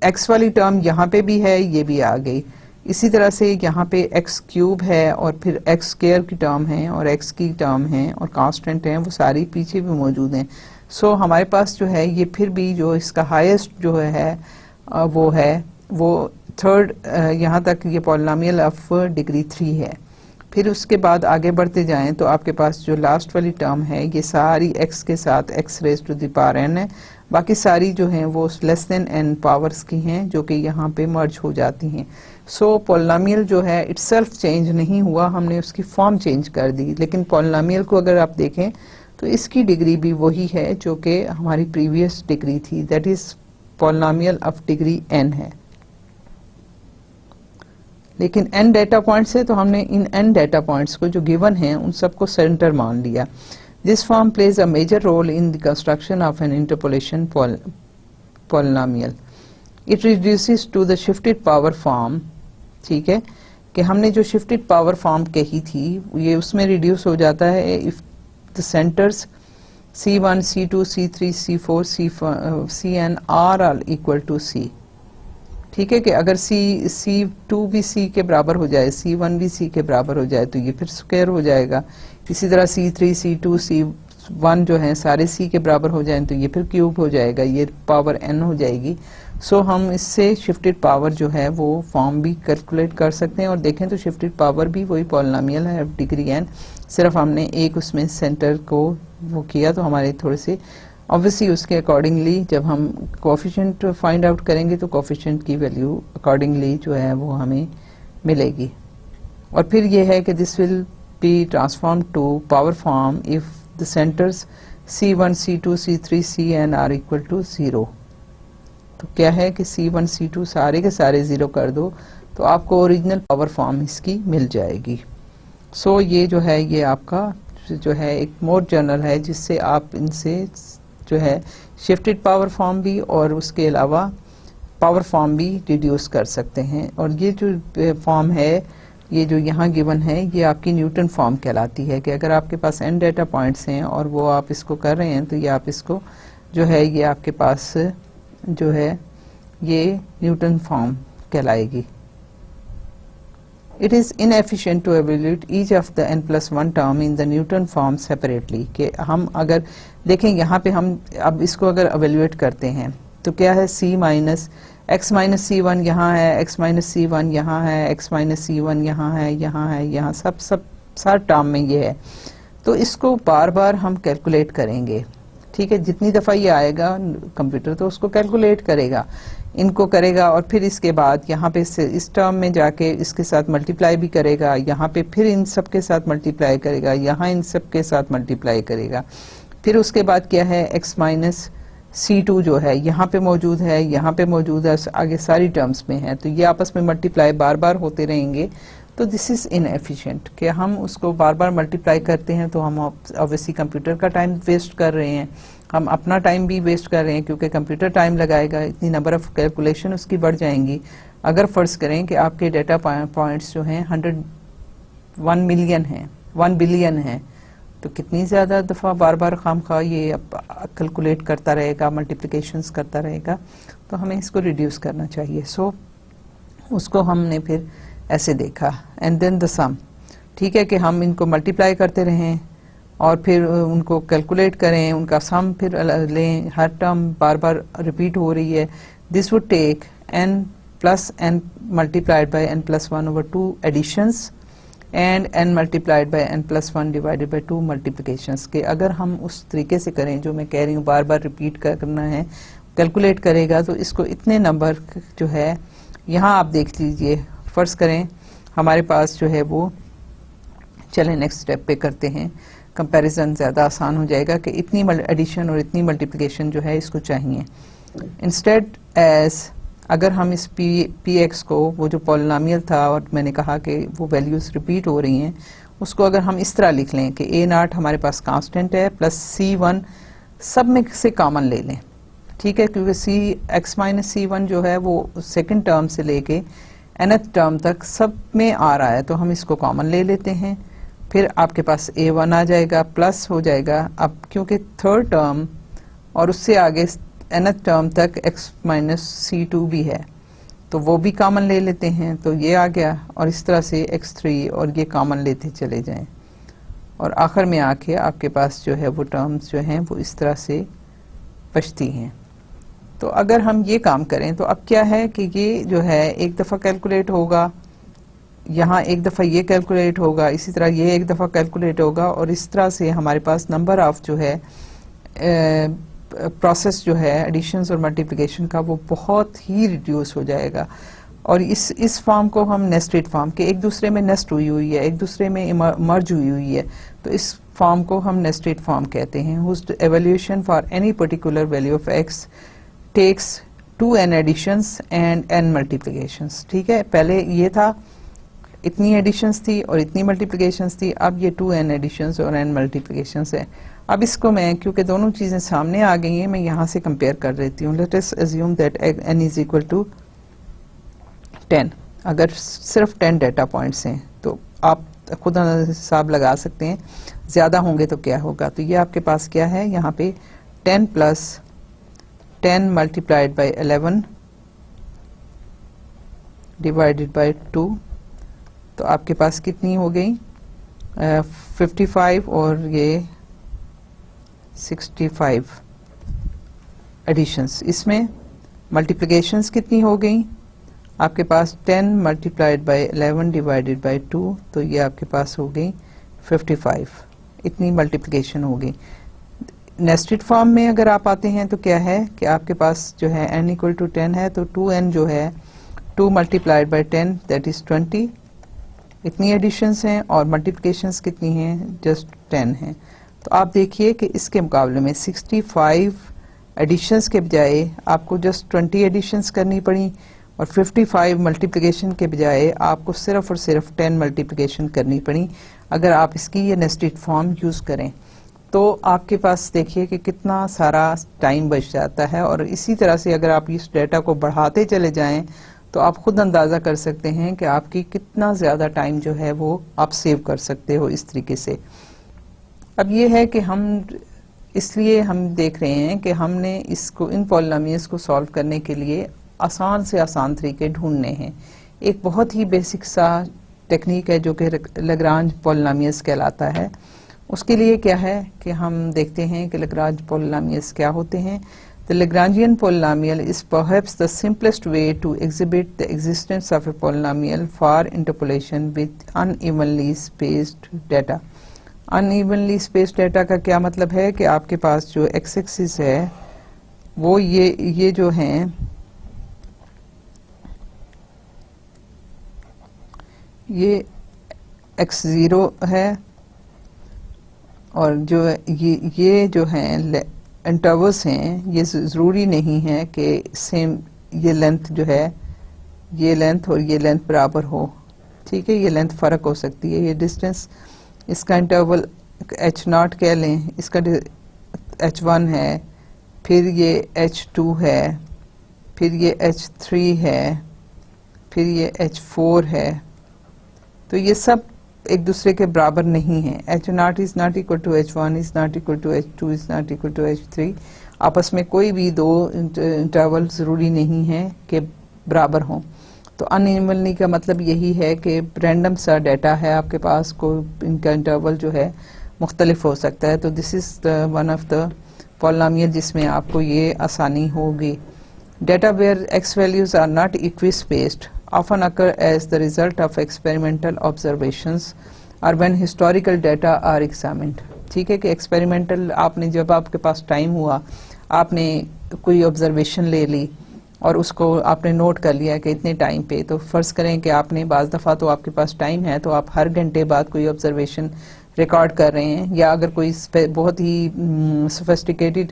x वाली टर्म यहाँ पे भी है, ये भी आ गई, इसी तरह से यहाँ पे x क्यूब है और फिर x स्क्वायर की टर्म है और x की टर्म है और कांस्टेंट हैं, वो सारी पीछे भी मौजूद हैं। सो हमारे पास जो है ये फिर भी जो इसका हाईएस्ट जो है वो थर्ड, यहाँ तक ये पॉलिनोमियल ऑफ डिग्री 3 है। फिर उसके बाद आगे बढ़ते जाएं तो आपके पास जो लास्ट वाली टर्म है ये सारी x के साथ x raise to the power n है, बाकी सारी जो हैं वो लेस देन n पावर्स की हैं जो कि यहाँ पे मर्ज हो जाती हैं। सो पॉलिनोमियल जो है इटसेल्फ चेंज नहीं हुआ, हमने उसकी फॉर्म चेंज कर दी, लेकिन पॉलिनोमियल को अगर आप देखें तो इसकी डिग्री भी वही है जो कि हमारी प्रीवियस डिग्री थी, that is polynomial of degree n है। लेकिन n डाटा पॉइंट्स है तो हमने इन n डाटा पॉइंट्स को जो गिवन हैं उन सबको सेंटर मान लिया। This form plays a major role in the construction of an interpolation polynomial. It reduces to the shifted power form, ठीक है, कि हमने जो शिफ्टेड पावर फॉर्म कही थी ये उसमें रिड्यूस हो जाता है if the centres c1 c2 c3 c4 cn are all equal to c। ठीक है, कि अगर c2 भी c के बराबर हो जाए, c1 भी c के बराबर हो जाए तो ये फिर स्क्वायर हो जाएगा। इसी तरह c3 c2 c1 जो है सारे c के बराबर हो जाए तो ये फिर क्यूब हो जाएगा, ये पावर n हो जाएगी। सो हम इससे शिफ्टेड पावर जो है वो फॉर्म भी कैलकुलेट कर सकते हैं और देखें तो शिफ्टेड पावर भी वही पॉलिनोमियल है डिग्री n, सिर्फ हमने एक उसमें सेंटर को वो किया तो हमारे थोड़े से ऑब्वियसली उसके अकॉर्डिंगली जब हम कोएफिशिएंट फाइंड आउट करेंगे तो कोएफिशिएंट की वैल्यू अकॉर्डिंगली जो है वो हमें मिलेगी। और फिर ये है कि this will be transform to power form if the centres c1 c2 c3 cn are equal to 0। तो क्या है कि c1 c2 सारे के सारे 0 कर दो तो आपको ओरिजिनल पावर फॉर्म इसकी मिल जाएगी। सो ये जो है ये आपका जो है एक मोर जनरल है जिससे आप इनसे जो है शिफ्टेड पावर फॉर्म भी और उसके अलावा पावर फॉर्म भी रिड्यूस कर सकते हैं। और ये जो फॉर्म है, ये जो यहाँ गिवन है, ये आपकी न्यूटन फॉर्म कहलाती है कि अगर आपके पास n डेटा पॉइंट्स हैं और वो आप इसको कर रहे हैं तो ये आप इसको जो है ये आपके पास जो है ये न्यूटन फॉर्म कहलाएगी। It is inefficient to evaluate each of the n+1 term in the Newton form separately। कि हम अगर देखें यहाँ पे हम अब इसको अगर evaluate करते हैं तो क्या है c minus x minus c1 यहाँ है, x माइनस c1 यहाँ है, x माइनस c1 यहाँ है, यहाँ है, यहाँ सब सार टर्म में ये है। तो इसको बार बार हम कैलकुलेट करेंगे, ठीक है। जितनी दफ़ा ये आएगा कंप्यूटर तो उसको कैलकुलेट करेगा, इनको करेगा और फिर इसके बाद यहाँ पे इस टर्म में जाके इसके साथ मल्टीप्लाई भी करेगा, यहाँ पे फिर इन सब के साथ मल्टीप्लाई करेगा, यहाँ इन सब के साथ मल्टीप्लाई करेगा। फिर उसके बाद क्या है x माइनस c2 जो है यहाँ पे मौजूद है, यहाँ पे मौजूद है, आगे सारी टर्म्स में है, तो ये आपस में मल्टीप्लाई बार बार होते रहेंगे। तो दिस इज़ इनएफिशिएंट कि हम उसको बार बार मल्टीप्लाई करते हैं तो हम ऑब्वियसली कंप्यूटर का टाइम वेस्ट कर रहे हैं, हम अपना टाइम भी वेस्ट कर रहे हैं क्योंकि कंप्यूटर टाइम लगाएगा, इतनी नंबर ऑफ कैलकुलेशन उसकी बढ़ जाएंगी। अगर फ़र्ज़ करें कि आपके डेटा पॉइंट्स जो हैं 1 मिलियन हैं, 1 बिलियन हैं, तो कितनी ज़्यादा दफ़ा बार बार खामखा ये कैलकुलेट करता रहेगा, मल्टीप्लिकेशंस करता रहेगा। तो हमें इसको रिड्यूस करना चाहिए। सो उसको हमने फिर ऐसे देखा एंड देन द सम, ठीक है, कि हम इनको मल्टीप्लाई करते रहें और फिर उनको कैलकुलेट करें, उनका सम फिर लें, हर टर्म बार बार रिपीट हो रही है। This would take n plus n multiplied by n+1/2 additions and n multiplied by n+1 divided by 2 multiplications. के अगर हम उस तरीके से करें जो मैं कह रही हूँ, बार बार रिपीट करना है, कैलकुलेट करेगा तो इसको इतने नंबर जो है, यहाँ आप देख लीजिए, फ़र्ज़ करें हमारे पास जो है वो, चलें नेक्स्ट स्टेप पे करते हैं, कंपैरिजन ज़्यादा आसान हो जाएगा कि इतनी एडिशन और इतनी मल्टीप्लिकेशन जो है इसको चाहिए। इंस्टेड एज अगर हम इस पी एक्स को, वो जो पॉलिनोमियल था और मैंने कहा कि वो वैल्यूज़ रिपीट हो रही हैं, उसको अगर हम इस तरह लिख लें कि a0 हमारे पास कांस्टेंट है प्लस c1 सब में से कॉमन ले लें, ठीक है, क्योंकि x माइनस c1 जो है वो सेकंड टर्म से लेके nth टर्म तक सब में आ रहा है, तो हम इसको कॉमन ले लेते हैं। फिर आपके पास a1 आ जाएगा, प्लस हो जाएगा, अब क्योंकि थर्ड टर्म और उससे आगे nth टर्म तक x माइनस c2 भी है तो वो भी कॉमन ले लेते हैं, तो ये आ गया, और इस तरह से x3 और ये कॉमन लेते चले जाएं और आखिर में आके आपके पास जो है वो टर्म्स जो हैं वो इस तरह से बचती हैं। तो अगर हम ये काम करें तो अब क्या है कि ये जो है एक दफ़ा कैलकुलेट होगा, यहाँ एक दफ़ा ये कैलकुलेट होगा, इसी तरह ये एक दफ़ा कैलकुलेट होगा, और इस तरह से हमारे पास नंबर ऑफ जो है प्रोसेस जो है एडिशंस और मल्टीप्लिकेशन का वो बहुत ही रिड्यूस हो जाएगा। और इस फॉर्म को हम नेस्टेड फॉर्म के, एक दूसरे में नेस्ट हुई हुई है, एक दूसरे में मर्ज हुई हुई है, तो इस फॉर्म को हम नेस्टेड फॉर्म कहते हैं। Whose evaluation for any particular value of x takes 2n additions and n multiplications, ठीक है। पहले ये था, इतनी एडिशंस थी और इतनी मल्टीप्लिकेशंस थी, अब ये 2n एडिशंस और n मल्टीप्लिकेशंस है। अब इसको मैं, क्योंकि दोनों चीज़ें सामने आ गई हैं, मैं यहाँ से कंपेयर कर लेती हूँ। Let us assume that n is equal to 10। अगर सिर्फ 10 डेटा पॉइंट्स हैं तो आप खुद हिसाब लगा सकते हैं, ज़्यादा होंगे तो क्या होगा। तो ये आपके पास क्या है, यहाँ पे 10 plus 10 multiplied by 11 divided by 2, तो आपके पास कितनी हो गई 55 और ये 65 एडिशंस। इसमें मल्टीप्लिकेशंस कितनी हो गई आपके पास 10 मल्टीप्लाइड बाई 11 डिवाइडेड बाई 2, तो ये आपके पास हो गई 55, इतनी मल्टीप्लिकेशन हो गई। नेस्टेड फॉर्म में अगर आप आते हैं तो क्या है कि आपके पास जो है n इक्वल टू 10 है, तो 2n जो है 2 मल्टीप्लाइड बाई 10 दैट इज 20, इतनी एडिशंस हैं, और मल्टीप्लिकेशंस कितनी हैं, जस्ट 10 हैं। तो आप देखिए कि इसके मुकाबले में 65 एडिशंस के बजाय आपको जस्ट 20 एडिशंस करनी पड़ी, और 55 मल्टीप्लिकेशन के बजाय आपको सिर्फ और सिर्फ 10 मल्टीप्लिकेशन करनी पड़ी अगर आप इसकी ये नेस्टेड फॉर्म यूज़ करें। तो आपके पास देखिए कि कितना सारा टाइम बच जाता है। और इसी तरह से अगर आप इस डेटा को बढ़ाते चले जाएं तो आप खुद अंदाज़ा कर सकते हैं कि आपकी कितना ज़्यादा टाइम जो है वो आप सेव कर सकते हो इस तरीके से। अब ये है कि इसलिए हम देख रहे हैं कि हमने इसको इन पॉलिनोमियल्स को सॉल्व करने के लिए आसान से आसान तरीके ढूंढने हैं। एक बहुत ही बेसिक सा टेक्निक है जो कि लैग्रांज पॉलिनोमियल्स कहलाता है। उसके लिए क्या है कि हम देखते हैं कि लैग्रांज पॉलिनोमियल्स क्या होते हैं। The Lagrangian polynomial is perhaps the simplest way to exhibit the existence of a polynomial for interpolation with unevenly spaced data. Unevenly spaced data का क्या मतलब है कि आपके पास जो x एक्सिस है वो ये जो हैं ये x0 है और जो ये जो हैं इंटरवल्स हैं ये ज़रूरी नहीं है कि सेम ये लेंथ जो है ये लेंथ और ये लेंथ बराबर हो। ठीक है, ये लेंथ फ़र्क हो सकती है। ये डिस्टेंस इसका इंटरवल h0 कह लें, इसका h1 है, फिर ये h2 है, फिर ये h3 है, फिर ये h4 है। तो ये सब एक दूसरे के बराबर नहीं है। h0 is not equal to h1 is not equal to h2 is not equal to h3। आपस में कोई भी दो इंटरवल ज़रूरी नहीं है कि बराबर हों। तो अनइवनली का मतलब यही है कि रैंडम सा डाटा है आपके पास, कोई इनका इंटरवल जो है मुख्तलिफ हो सकता है। तो this is one of the polynomial जिसमें आपको ये आसानी होगी। Data where x values are not equispaced often occur as the result of experimental observations or when historical data are examined. ठीक है कि एक्सपेरिमेंटल आपने जब आपके पास टाइम हुआ, आपने कोई ऑब्जर्वेशन ले ली और उसको आपने नोट कर लिया कि इतने टाइम पे, तो फ़र्ज़ करें कि आपने बाज़ दफ़ा तो आपके पास टाइम है तो आप हर घंटे बाद कोई ऑब्जर्वेशन रिकॉर्ड कर रहे हैं, या अगर कोई बहुत ही सोफिस्टिकेटेड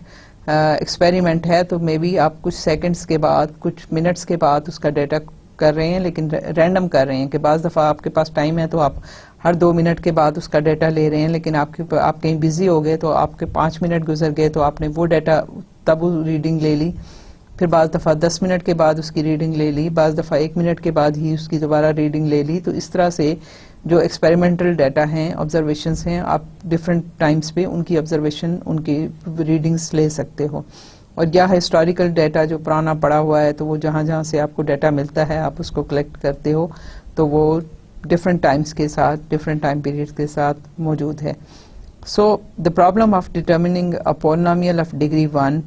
एक्सपेरिमेंट है तो मे बी आप कुछ सेकंड्स के बाद, कुछ मिनट्स के बाद उसका डेटा कर रहे हैं, लेकिन रैंडम कर रहे हैं कि बाज़ दफ़ा आपके पास टाइम है तो आप हर 2 मिनट के बाद उसका डेटा ले रहे हैं, लेकिन आप कहीं बिजी हो गए तो आपके 5 मिनट गुजर गए तो आपने वो डेटा तब रीडिंग ले ली, फिर बाज़ दफ़ा 10 मिनट के बाद उसकी रीडिंग ले ली, बाज़ दफ़ा 1 मिनट के बाद ही उसकी दोबारा रीडिंग ले ली। तो इस तरह से जो एक्सपेरिमेंटल डाटा हैं, ऑब्जर्वेशंस हैं, आप डिफरेंट टाइम्स पे उनकी ऑब्जर्वेशन, उनकी रीडिंग्स ले सकते हो। और या हिस्टोरिकल डाटा जो पुराना पड़ा हुआ है तो वो जहाँ जहाँ से आपको डाटा मिलता है आप उसको कलेक्ट करते हो, तो वो डिफरेंट टाइम्स के साथ, डिफरेंट टाइम पीरियड्स के साथ मौजूद है। So the problem of determining a polynomial of degree 1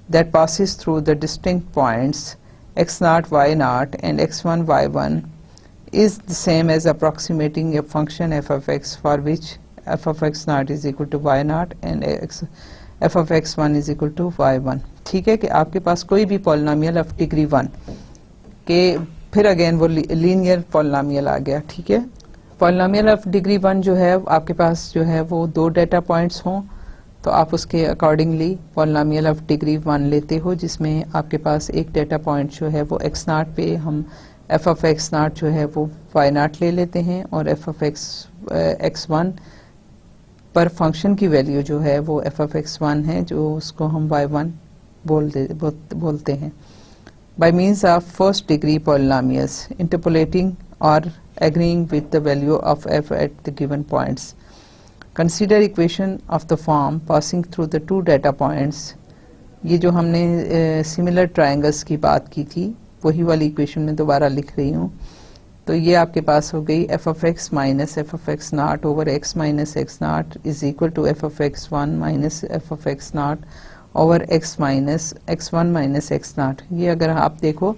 that passes through the distinct points x0, y0 and x1, y1 is the same as approximating a function f of x for which f of x0 is equal to y0 and f of x1 is equal to y1। ठीक है कि आपके पास कोई भी polynomial of degree 1 के, फिर again वो linear polynomial आ गया। ठीक है, पॉलिनोमियल ऑफ डिग्री 1 जो है आपके पास जो है वो 2 डेटा पॉइंट्स हों तो आप उसके अकॉर्डिंगली पॉलिनोमियल ऑफ डिग्री 1 लेते हो, जिसमें आपके पास एक डेटा पॉइंट जो है वो x0 पे हम f of x0 जो है वो y0 ले लेते हैं, और f of x1 पर फंक्शन की वैल्यू जो है वो f of x1 है, जो उसको हम y1 बोलते हैं। by means of first degree polynomials interpolating or agreeing with the value of f at the given points. Consider equation of the form passing through the 2 data points। ये जो हमने similar triangles की बात की थी वही वाली इक्वेशन में दोबारा लिख रही हूँ। तो ये आपके पास हो गई f of x minus f of x naught over x minus x naught is equal to f of x1 minus f of x naught over x minus x1 minus x naught. ये अगर आप देखो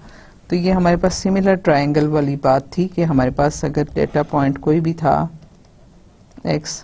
तो ये हमारे पास similar triangle वाली बात थी कि हमारे पास अगर डेटा पॉइंट कोई भी था x,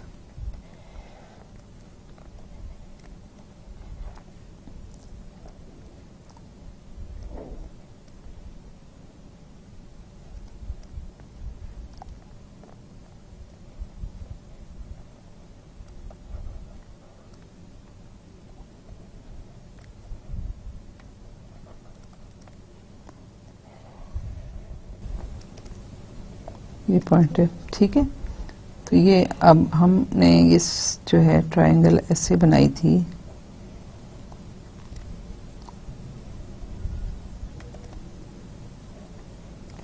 ये पॉइंट है। ठीक है, तो ये अब हमने इस जो है ट्रायंगल ऐसे बनाई थी,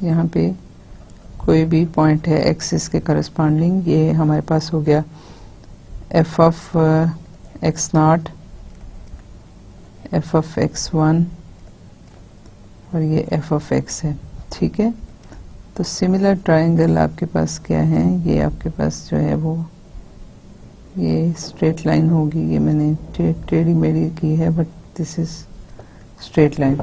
यहाँ पे कोई भी पॉइंट है एक्सिस के करस्पॉन्डिंग, ये हमारे पास हो गया F of x naught, f of x one और ये एफ ऑफ एक्स है। ठीक है, तो सिमिलर ट्रायंगल आपके पास क्या है, ये आपके पास जो है वो ये स्ट्रेट लाइन होगी, ये मैंने टेढ़ी मेढ़ी की है but this is straight line.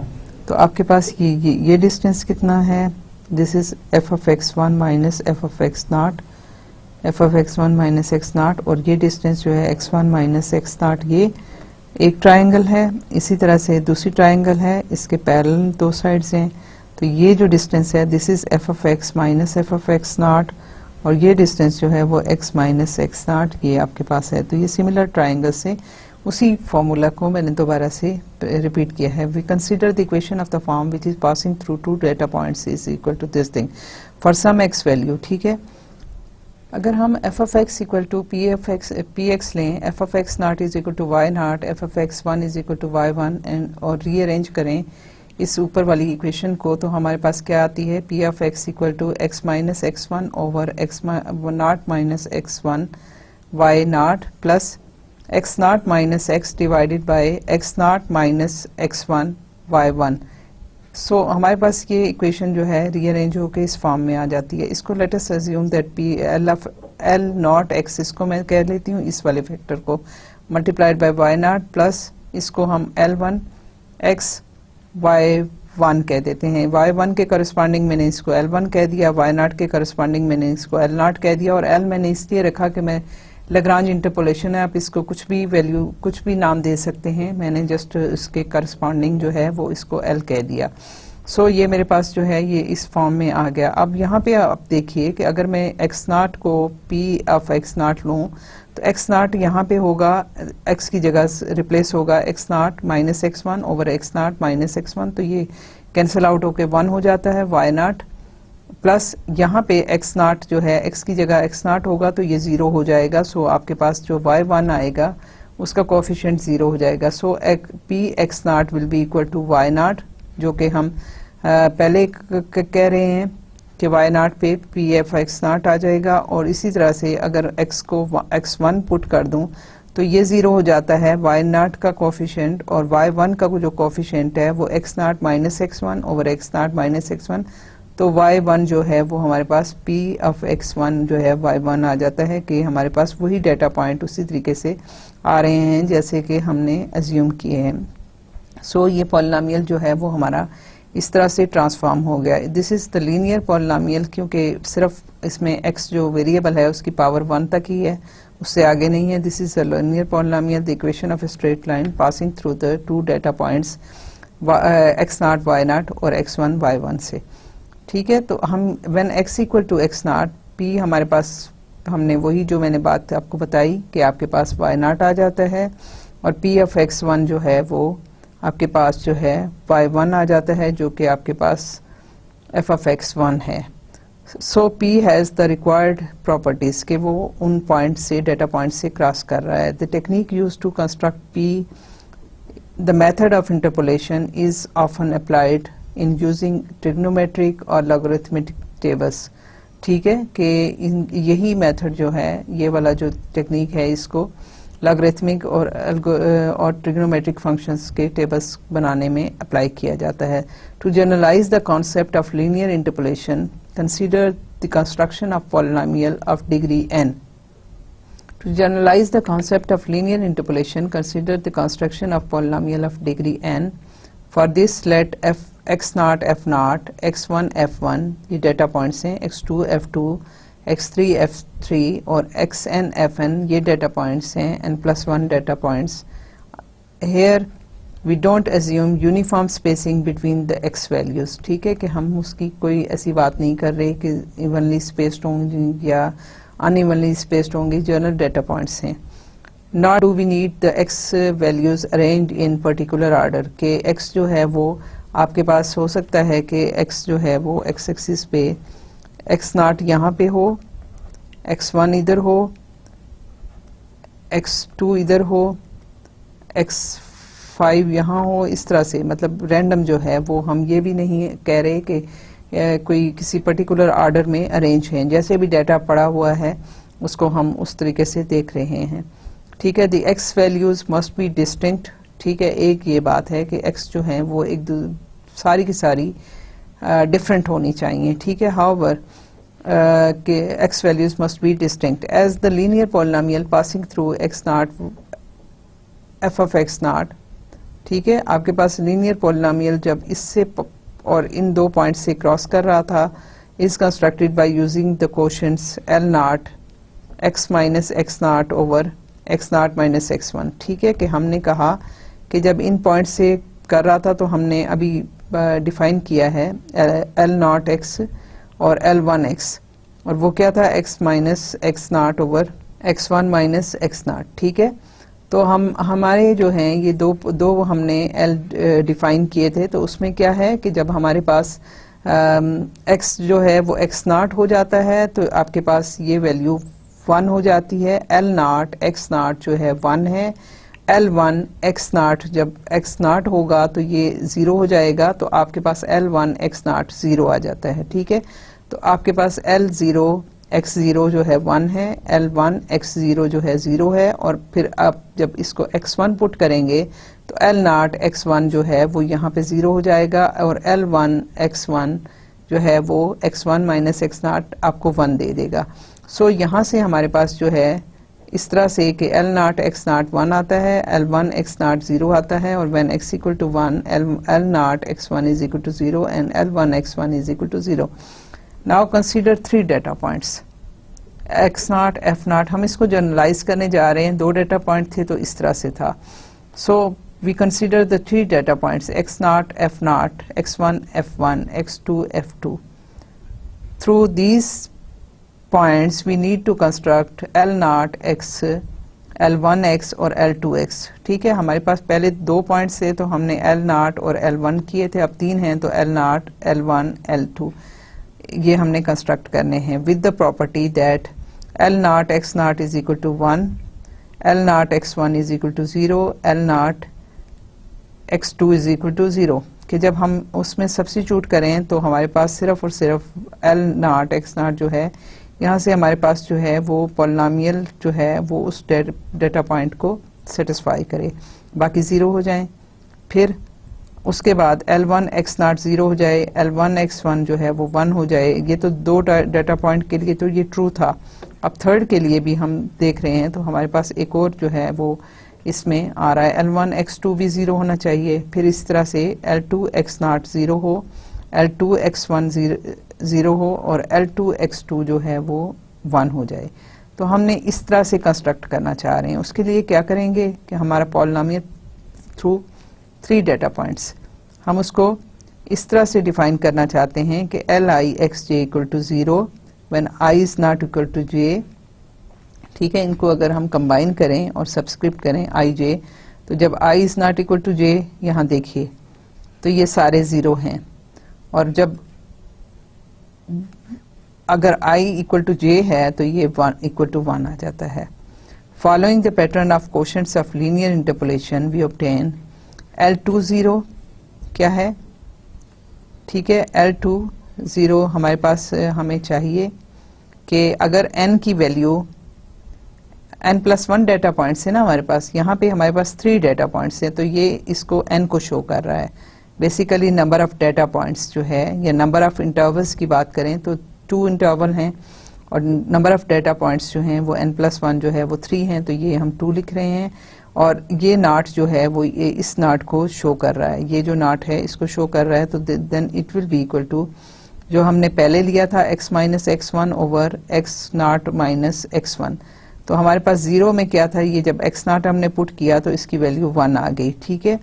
तो आपके पास ये डिस्टेंस कितना है, this is F of x one minus F of x naught, f of x one minus x not, और ये डिस्टेंस जो है x one minus x not, ये एक ट्रायंगल है। इसी तरह से दूसरी ट्रायंगल है, इसके पैरेलल दो साइड्स हैं, तो ये जो डिस्टेंस है this is F of x minus F of x not, और ये डिस्टेंस जो है वो एक्स माइनस एक्स नॉट ये आपके पास है। तो ये सिमिलर ट्रायंगल से उसी फॉर्मूला को मैंने दोबारा से रिपीट किया है। We consider the equation of the form which is passing through two data points is equal to this thing for some x value. ठीक है, अगर हम f of x equal to p x लें, f of x naught is equal to y naught, f of x one is equal to y one, and और rearrange करें इस ऊपर वाली इक्वेशन को, तो हमारे पास क्या आती है, p of x equal to x minus x one over x naught minus x one y naught plus x naught minus x divided by x naught minus x one y one. So हमारे पास ये equation जो है rearrange होकर इस form में आ जाती है। इसको let us assume that p l of l naught x, इसको मैं कह लेती हूँ इस वाले फैक्टर को, multiplied by y naught plus इसको हम l one x y one कह देते हैं। वाई वन के करस्पॉन्डिंग मैंने इसको एल वन कह दिया, वाई नॉट के करस्पॉन्डिंग मैंने इसको एल नॉट कह दिया, और एल मैंने इसलिए रखा कि मैं लैग्रांज इंटरपोलेशन है, आप इसको कुछ भी वैल्यू कुछ भी नाम दे सकते हैं, मैंने जस्ट इसके करस्पॉन्डिंग जो है वो इसको एल कह दिया। सो ये मेरे पास जो है ये इस फॉर्म में आ गया। अब यहाँ पे आप देखिए कि अगर मैं एक्स नॉट को पी ऑफ एक्स नॉट लूँ तो एक्स नॉट यहाँ पे होगा, एक्स की जगह रिप्लेस होगा x naught minus x one over x naught minus x one, तो ये कैंसिल आउट होके वन हो जाता है, वाई नॉट प्लस यहाँ पे एक्स नॉट जो है एक्स की जगह एक्स नॉट होगा तो ये जीरो हो जाएगा। सो आपके पास जो वाई वन आएगा उसका कोफिशिएंट जीरो हो जाएगा। So p x naught will be equal to y naught, जो कि हम पहले कह रहे हैं कि वाई नॉट पे पी एफ एक्स नॉट आ जाएगा, और इसी तरह से अगर एक्स को एक्स वन पुट कर दूं तो ये जीरो हो जाता है वाई नॉट का कोफिशिएंट, और वाई वन का जो कोफिशिएंट है वो x naught minus x one over x naught minus x one, तो वाई वन जो है वो हमारे पास पी ऑफ एक्स वन जो है वाई वन आ जाता है कि हमारे पास वही डेटा पॉइंट उसी तरीके से आ रहे हैं जैसे कि हमने अज्यूम किए हैं। सो ये पॉलिनोमियल जो है वो हमारा इस तरह से ट्रांसफॉर्म हो गया। This is the linear polynomial, क्योंकि सिर्फ इसमें एक्स जो वेरिएबल है उसकी पावर वन तक ही है, उससे आगे नहीं है। This is the linear polynomial, the equation of a straight line passing through the two data points x naught y naught और एक्स वन वाई वन से। ठीक है, तो हम when x equal to x naught, p हमारे पास हमने वही जो मैंने बात आपको बताई कि आपके पास y नॉट आ जाता है, और p ऑफ एक्स वन जो है वो आपके पास जो है y वन आ जाता है, जो कि आपके पास f ऑफ एक्स वन है। So p has the required properties कि वो उन पॉइंट से डेटा पॉइंट से क्रॉस कर रहा है। The technique use to construct p, the method of interpolation is often applied in using trigonometric और लॉगरिथमिक टेबल्स। ठीक है, कि यही मेथड जो है ये वाला जो टेक्निक है इसको लॉगरिथमिक और ट्रिग्नोमेट्रिक फंक्शंस के टेबल्स बनाने में अप्लाई किया जाता है। To generalise the concept of linear interpolation consider the construction of polynomial of degree n। To generalize the concept of linear interpolation, consider the construction of polynomial of degree n. For this, let x naught f naught, x1 f1 ये data points हैं, x2 f2, x3 f3 और xn fn ये data points हैं, n+1 data points. Here we don't assume uniform spacing between the x values। ठीक है, कि हम उसकी कोई ऐसी बात नहीं कर रहे कि इवनली स्पेस्ड होंगी या अनइवनली स्पेस्ड होंगी, जनरल डेटा पॉइंट्स हैं। Nor do we need the x values arranged in particular order के x जो है वो आपके पास हो सकता है कि x जो है वो x एक्सिस पे x नॉट यहाँ पे हो, x1 इधर हो, x2 इधर हो, x5 यहाँ हो, इस तरह से, मतलब रैंडम जो है वो हम ये भी नहीं कह रहे कि कोई किसी पर्टिकुलर ऑर्डर में अरेंज हैं, जैसे भी डाटा पड़ा हुआ है उसको हम उस तरीके से देख रहे हैं। ठीक है, the x values must be distinct. ठीक है, एक ये बात है कि एक्स जो है वो एक सारी की सारी डिफरेंट होनी चाहिए। ठीक है, हाउएवर कि x values must be distinct as the linear polynomial passing through x naught f of x naught. ठीक है, आपके पास लीनियर पॉलिनोमियल जब इससे और इन दो पॉइंट से क्रॉस कर रहा था, is constructed by using the quotients l naught x minus x naught over x naught minus x one. ठीक है, कि हमने कहा कि जब इन पॉइंट से कर रहा था तो हमने अभी डिफाइन किया है एल नॉट एक्स और एल वन एक्स, और वो क्या था x minus x naught over x one minus x naught. ठीक है, तो हम हमारे जो हैं ये दो हमने एल डिफाइन किए थे, तो उसमें क्या है कि जब हमारे पास एक्स जो है वो एक्स नॉट हो जाता है तो आपके पास ये वैल्यू 1 हो जाती है। एल नॉट एक्स नॉट जो है 1 है, एल वन एक्स नॉट जब एक्स नॉट होगा तो ये 0 हो जाएगा, तो आपके पास एल वन एक्स नॉट 0 आ जाता है। ठीक है, तो आपके पास एल ज़ीरो एक्स ज़ीरो जो है 1 है, एल वन एक्स ज़ीरो जो है 0 है, और फिर आप जब इसको x1 पुट करेंगे तो एल नॉट x1 जो है वो यहाँ पे 0 हो जाएगा, और एल वन x1 जो है वो x1 माइनस एक्स नॉट आपको 1 दे देगा। सो यहाँ से हमारे पास जो है इस तरह से कि एल नॉट एक्स नॉट 1 आता है, एल वन एक्स नॉट 0 आता है, और when x equal to 1 L naught x1 is equal to 0 and L one x1 is equal to 0। Now consider 3 data points x naught f naught. हम इसको generalise करने जा रहे हैं, 2 डेटा पॉइंट थे तो इस तरह से था। So we consider the 3 data points x naught f naught, x1 f1, x2 f2। Through these points we need to construct L naught x, L1x और L2x। ठीक है, हमारे पास पहले 2 पॉइंट्स थे तो हमने L naught और L1 किए थे, अब 3 हैं तो L naught, L1, L2 ये हमने कंस्ट्रक्ट करने हैं with the property that L naught x naught is equal to 1, L naught x1 is equal to 0, L naught x2 is equal to 0। कि जब हम उसमें सब्स्टिट्यूट करें तो हमारे पास सिर्फ और सिर्फ L naught x naught जो है, यहाँ से हमारे पास जो है वो पॉलिनोमियल जो है वो उस डेटा पॉइंट को सेटिस्फाई करे, बाकी 0 हो जाएं। फिर उसके बाद L1 x नॉट 0 हो जाए, L1 x1 जो है वो 1 हो जाए। ये तो 2 डेटा पॉइंट के लिए तो ये ट्रू था। अब थर्ड के लिए भी हम देख रहे हैं तो हमारे पास एक और जो है वो इसमें आ रहा है, L1 x2 भी 0 होना चाहिए। फिर इस तरह से L2 x नॉट 0 हो, L2 x1 0 हो, और L2 x2 जो है वो 1 हो जाए। तो हमने इस तरह से कंस्ट्रक्ट करना चाह रहे हैं। उसके लिए क्या करेंगे कि हमारा पॉलिनोमियल थ्रू 3 डेटा पॉइंट्स, हम उसको इस तरह से डिफाइन करना चाहते हैं कि Li xj equal to 0 when i is not equal to j। ठीक है, इनको अगर हम कंबाइन करें और सब्सक्रिप्ट करें ij, तो जब i is not equal to j, यहाँ देखिए तो ये सारे 0 हैं, और जब अगर i इक्वल टू j है तो ये 1 इक्वल टू 1 आ जाता है। Following the pattern of quotients of linear interpolation we obtain L2 0 क्या है। ठीक है, L2 0 हमारे पास हमें चाहिए कि अगर n की वैल्यू n+1 डेटा पॉइंट्स है ना हमारे पास, यहाँ पे हमारे पास 3 डेटा पॉइंट्स हैं, तो ये इसको n को शो कर रहा है। Basically number of data points जो है, या नंबर ऑफ इंटरवल्स की बात करें तो 2 इंटरवल हैं, और नंबर ऑफ डेटा पॉइंट्स जो हैं वो n+1 जो है वो 3 हैं, तो ये हम 2 लिख रहे हैं। और ये नॉट जो है वो ये इस नॉट को शो कर रहा है, ये जो नॉट है इसको शो कर रहा है, तो then it will be equal to जो हमने पहले लिया था x minus x1 over x naught minus x1। तो हमारे पास 0 में क्या था, ये जब x नॉट हमने पुट किया तो इसकी वैल्यू 1 आ गई। ठीक है,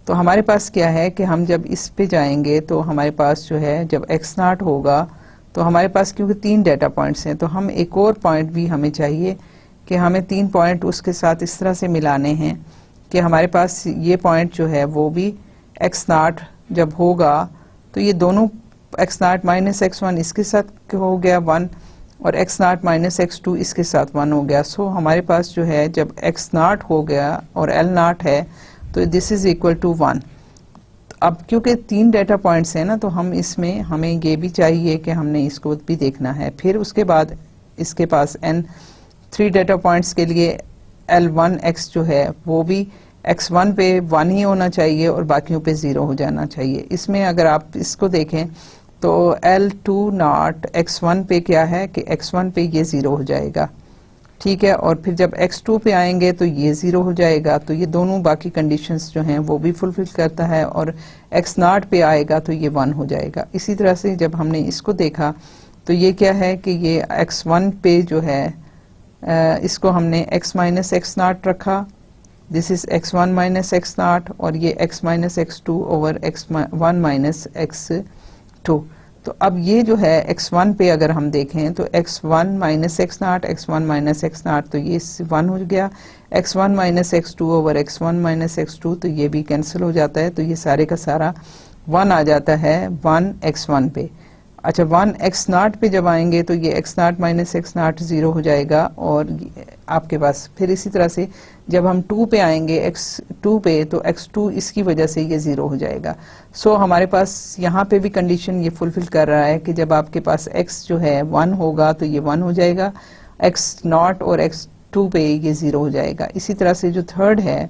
तो हमारे पास क्या है कि हम जब इस पे जाएंगे तो हमारे पास जो है जब x नॉट होगा तो हमारे पास क्योंकि 3 डेटा पॉइंट्स हैं, तो हम एक और पॉइंट भी हमें चाहिए कि हमें 3 पॉइंट उसके साथ इस तरह से मिलाने हैं कि हमारे पास ये पॉइंट जो है वो भी x नॉट जब होगा तो ये दोनों x नॉट माइनस x1 इसके साथ हो गया 1, और x नॉट माइनस x2 इसके साथ 1 हो गया। सो हमारे पास जो है जब x नॉट हो गया और l नॉट है तो दिस इज इक्वल टू 1। अब क्योंकि 3 डेटा पॉइंट्स हैं ना, तो हम इसमें हमें ये भी चाहिए कि हमने इसको भी देखना है। फिर उसके बाद इसके पास n 3 डेटा पॉइंट्स के लिए L1x जो है वो भी x1 पे 1 ही होना चाहिए और बाकियों पे 0 हो जाना चाहिए। इसमें अगर आप इसको देखें तो L2 नॉट x1 पे क्या है कि x1 पे ये 0 हो जाएगा, ठीक है। और फिर जब x2 पे आएंगे तो ये 0 हो जाएगा। तो ये दोनों बाकी कंडीशंस जो हैं वो भी फुलफिल करता है। और x नॉट पे आएगा तो ये 1 हो जाएगा। इसी तरह से जब हमने इसको देखा तो ये क्या है कि ये x1 पे जो है इसको हमने x माइनस एक्स नॉट रखा, this is x1 minus x not, और ये x minus x2 over x1 minus x2। तो अब ये जो है x1 पे अगर हम देखें तो x1 minus x not, x1 minus x not, तो ये 1 हो गया। x1 minus x2 over x1 minus x2, तो ये भी कैंसिल हो जाता है। तो ये सारे का सारा 1 आ जाता है 1 x1 पे। अच्छा 1 x नॉट पे जब आएंगे तो ये x naught minus x not 0 हो जाएगा। और आपके पास फिर इसी तरह से जब हम 2 पे आएंगे x2 पे तो x2 इसकी वजह से ये 0 हो जाएगा। सो हमारे पास यहाँ पे भी कंडीशन ये फुलफिल कर रहा है कि जब आपके पास x जो है 1 होगा तो ये 1 हो जाएगा, x नॉट और x2 पे ये 0 हो जाएगा। इसी तरह से जो थर्ड है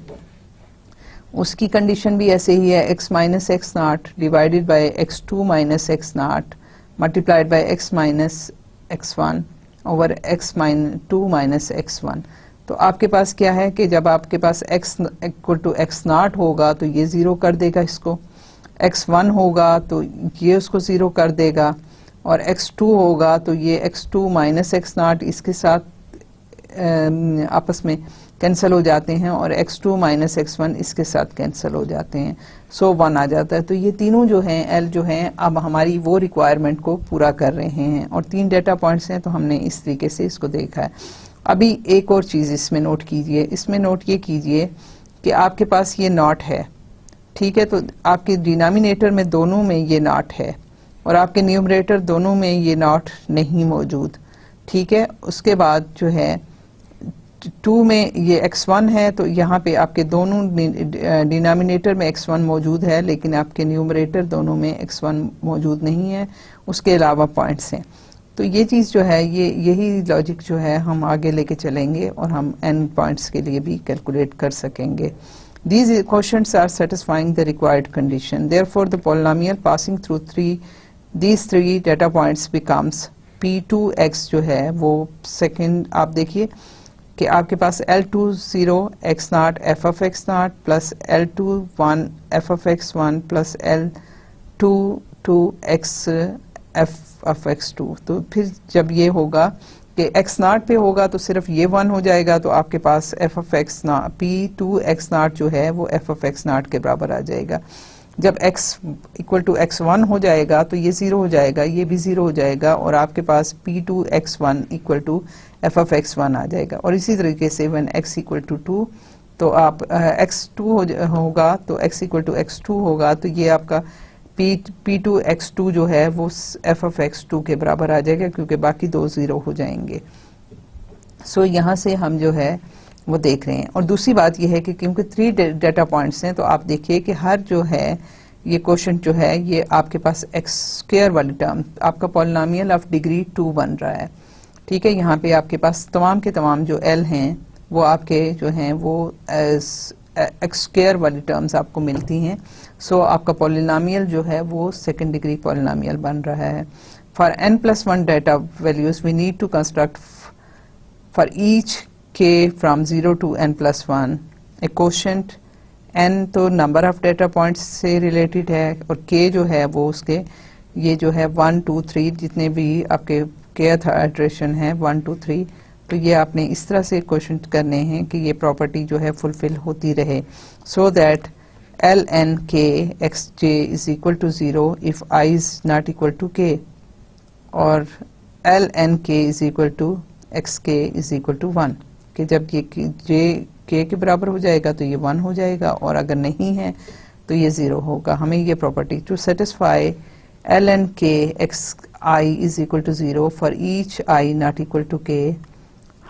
उसकी कंडीशन भी ऐसे ही है, x minus x not divided by x2 minus x not multiplied by x minus x1 over x minus 2 minus x1। तो आपके पास क्या है कि जब आपके पास x equal to x naught होगा तो ये 0 कर देगा इसको, x1 होगा तो ये उसको 0 कर देगा, और x2 होगा तो ये x2 माइनस एक्स नॉट इसके साथ आपस में कैंसिल हो जाते हैं, और x2 माइनस x1 इसके साथ कैंसिल हो जाते हैं। सो 1 आ जाता है। तो ये तीनों जो हैं L जो हैं अब हमारी वो रिक्वायरमेंट को पूरा कर रहे हैं। और 3 डेटा पॉइंट्स हैं तो हमने इस तरीके से इसको देखा है। अभी एक और चीज़ इसमें नोट कीजिए, इसमें नोट ये कीजिए कि आपके पास ये नॉट है, ठीक है। तो आपके डिनोमिनेटर में दोनों में ये नॉट है और आपके न्यूमरेटर दोनों में ये नॉट नहीं मौजूद, ठीक है। उसके बाद जो है 2 में ये x1 है तो यहाँ पे आपके दोनों डिनोमिनेटर में x1 मौजूद है लेकिन आपके न्यूमरेटर दोनों में x1 मौजूद नहीं है, उसके अलावा पॉइंट्स हैं। तो ये चीज़ जो है यही लॉजिक जो है हम आगे लेके चलेंगे और हम n पॉइंट्स के लिए भी कैलकुलेट कर सकेंगे। These quotients are satisfying the required condition. Therefore, the polynomial passing through these three data points becomes p2x जो है वो सेकेंड आप देखिए कि आपके पास L20 x naught f of x naught plus L21 f of x1 plus L22 x f of x2। तो फिर जब ये होगा कि x नॉट पे होगा तो सिर्फ ये 1 हो जाएगा, तो आपके पास f of x not p2x not जो है वो f of x नॉट के बराबर आ जाएगा। जब x इक्वल टू x1 हो जाएगा तो ये 0 हो जाएगा, ये भी 0 हो जाएगा, और आपके पास p2x1 equal to f of x1 आ जाएगा। और इसी तरीके से when x इक्वल टू 2 तो आप x2 होगा तो x इक्वल टू x2 होगा, तो ये आपका p2x2 जो है वो f of x2 के बराबर आ जाएगा क्योंकि बाकी दो 0 हो जाएंगे। सो यहाँ से हम जो है वो देख रहे हैं। और दूसरी बात यह है कि क्योंकि 3 डेटा पॉइंट्स हैं तो आप देखिए कि हर जो है ये क्वेश्चन जो है ये आपके पास x स्क्वायर वाली टर्म आपका पॉलिनोमियल ऑफ डिग्री 2 बन रहा है, ठीक है। यहाँ पे आपके पास तमाम के तमाम जो L हैं वो आपके जो हैं वो x स्क्वायर वाली टर्म्स आपको मिलती हैं। सो आपका पॉलिनोमियल जो है वो सेकंड डिग्री पॉलिनोमियल बन रहा है। For n+1 data values we need to construct for each k from 0 to n+1 a quotient n तो नंबर ऑफ डेटा पॉइंट्स से रिलेटेड है और k जो है वो उसके ये जो है 1 2 3 जितने भी आपके kth इटरेशन है 1 2 3, तो ये आपने इस तरह से क्वेश्चन करने हैं कि ये प्रॉपर्टी जो है फुलफिल होती रहे। So that ln(k) xj is equal to 0 if I is not equal to k, और ln(k) is equal to xk is equal to 1 कि जब ये j k के बराबर हो जाएगा तो ये 1 हो जाएगा, और अगर नहीं है तो ये 0 होगा। हमें ये property to satisfy ln k x I is equal to 0 for each I not equal to k,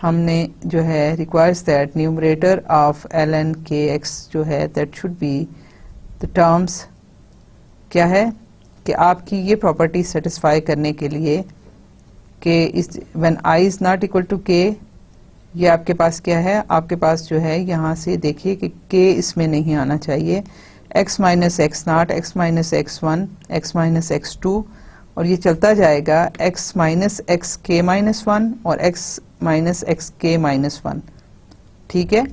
हमने जो है requires that numerator of ln k x जो है that should be the terms, क्या है कि आपकी ये प्रॉपर्टी सेटिस्फाई करने के लिए कि इस when I is not equal to k, ये आपके पास क्या है, आपके पास जो है यहाँ से देखिए कि k इसमें नहीं आना चाहिए, x minus x naught, x minus x one, x minus x two, और ये चलता जाएगा x माइनस एक्स के माइनस वन और x माइनस एक्स के माइनस वन। ठीक है,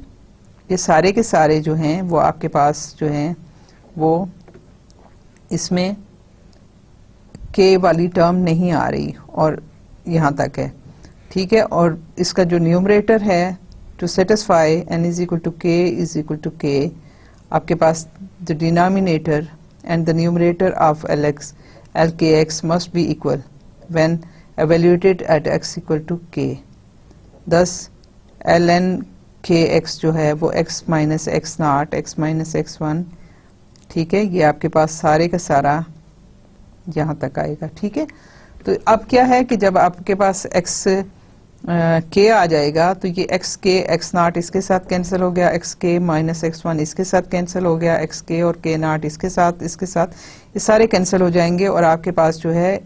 ये सारे के सारे जो हैं वो आपके पास जो हैं वो इसमें k वाली टर्म नहीं आ रही और यहाँ तक है। ठीक है, और इसका जो न्यूमरेटर है to satisfy n is equal to k is equal to k, आपके पास the denominator and the numerator of lkx must be equal when evaluated at x equal to k। thus ln kx जो है वो x minus x naught, x minus x one, ठीक है, ये आपके पास सारे का सारा यहाँ तक आएगा। ठीक है, तो अब क्या है कि जब आपके पास x k आ जाएगा तो ये x k x नॉट इसके साथ कैंसिल हो गया, x k minus x one इसके साथ कैंसिल हो गया, x k और k नॉट इसके साथ ये सारे कैंसिल हो जाएंगे और आपके पास जो है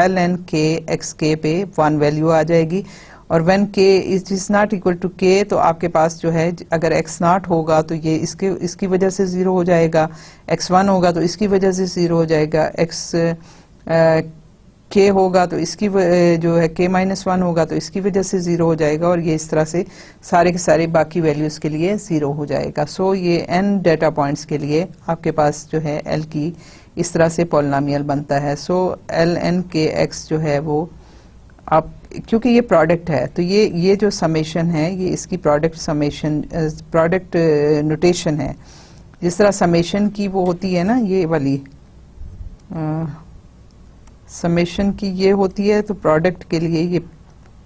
ln k x k पे 1 वैल्यू आ जाएगी। और when k is not equal to k, तो आपके पास जो है अगर x नॉट होगा तो ये इसकी वजह से 0 हो जाएगा, x वन होगा तो इसकी वजह से 0 हो जाएगा, x k होगा तो इसकी जो है k माइनस वन होगा तो इसकी वजह से 0 हो जाएगा, और ये इस तरह से सारे के सारे बाकी वैल्यूज के लिए 0 हो जाएगा। सो ये n डेटा पॉइंट्स के लिए आपके पास जो है l की इस तरह से पॉलिनोमियल बनता है। सो ln k x जो है वो आप, क्योंकि ये प्रोडक्ट है तो ये जो समेशन है ये इसकी प्रोडक्ट समेशन प्रोडक्ट नोटेशन है। जिस तरह समेशन की वो होती है ना, ये वाली समेशन की ये होती है, तो प्रोडक्ट के लिए ये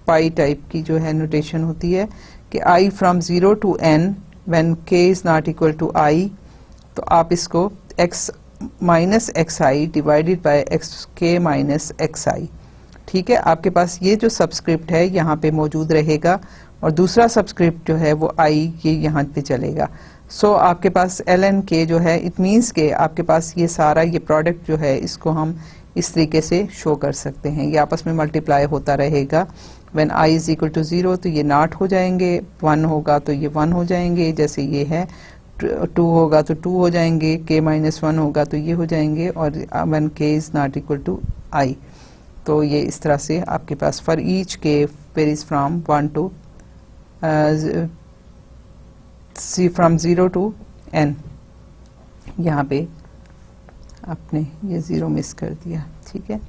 पाई टाइप की जो है नोटेशन होती है कि I from 0 to n when k is not equal to I, तो आप इसको x minus x i divided by x के माइनस एक्स आई। ठीक है, आपके पास ये जो सबस्क्रिप्ट है यहाँ पे मौजूद रहेगा और दूसरा सबस्क्रिप्ट जो है वो I ये यहाँ पे चलेगा। सो आपके पास ln k जो है इट मीन्स के आपके पास ये सारा ये प्रोडक्ट जो है इसको हम इस तरीके से शो कर सकते हैं, ये आपस में मल्टीप्लाई होता रहेगा। When I is equal to 0 तो ये नॉट हो जाएंगे, 1 होगा तो ये 1 हो जाएंगे, जैसे ये है 2 होगा तो 2 हो जाएंगे, k माइनस 1 होगा तो ये हो जाएंगे, और when k is not equal to I तो ये इस तरह से आपके पास for each k varies from 1 to फ्रॉम 0 टू n। यहाँ पे आपने ये 0 मिस कर दिया। ठीक है,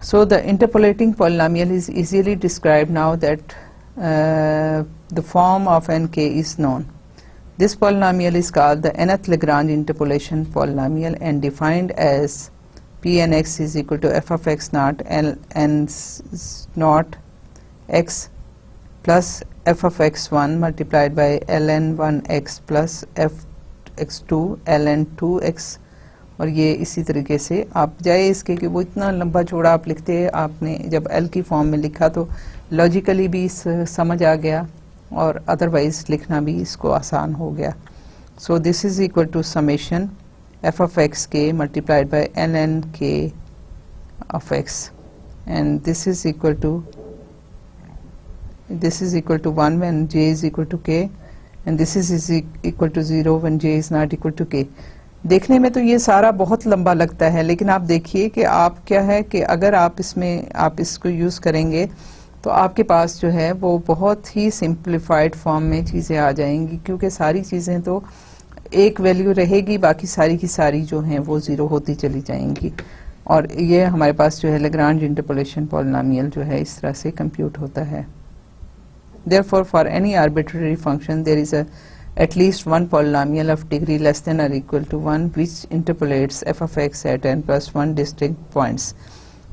so the interpolating polynomial is easily described now that the form of nk is known. This polynomial is called the nth Lagrange interpolation polynomial and defined as p n x is equal to f of x naught n naught x plus f of x1 multiplied by ln 1x plus f x2 ln 2x। और ये इसी तरीके से आप जाए इसके कि वो इतना लंबा चौड़ा आप लिखते हैं, आपने जब l की फॉर्म में लिखा तो लॉजिकली भी समझ आ गया और अदरवाइज लिखना भी इसको आसान हो गया। So this is equal to summation f of x k multiplied by ln k of x and this is equal to 1 when j is equal to k and this is equal to 0 when j is not equal to k। देखने में तो ये सारा बहुत लंबा लगता है, लेकिन आप देखिए कि आप क्या है कि अगर आप इसको यूज़ करेंगे तो आपके पास जो है वो बहुत ही सिंप्लीफाइड फॉर्म में चीज़ें आ जाएंगी, क्योंकि सारी चीज़ें तो एक वैल्यू रहेगी, बाकी सारी की सारी जो हैं वो 0 होती चली जाएंगी। और ये हमारे पास जो है लैग्रांज इंटरपोलेशन पॉलिनोमियल जो है इस तरह से कंप्यूट होता है। Therefore, for any arbitrary function, there is at least one polynomial of degree less than or equal to 1 which interpolates f of x at n plus 1 distinct points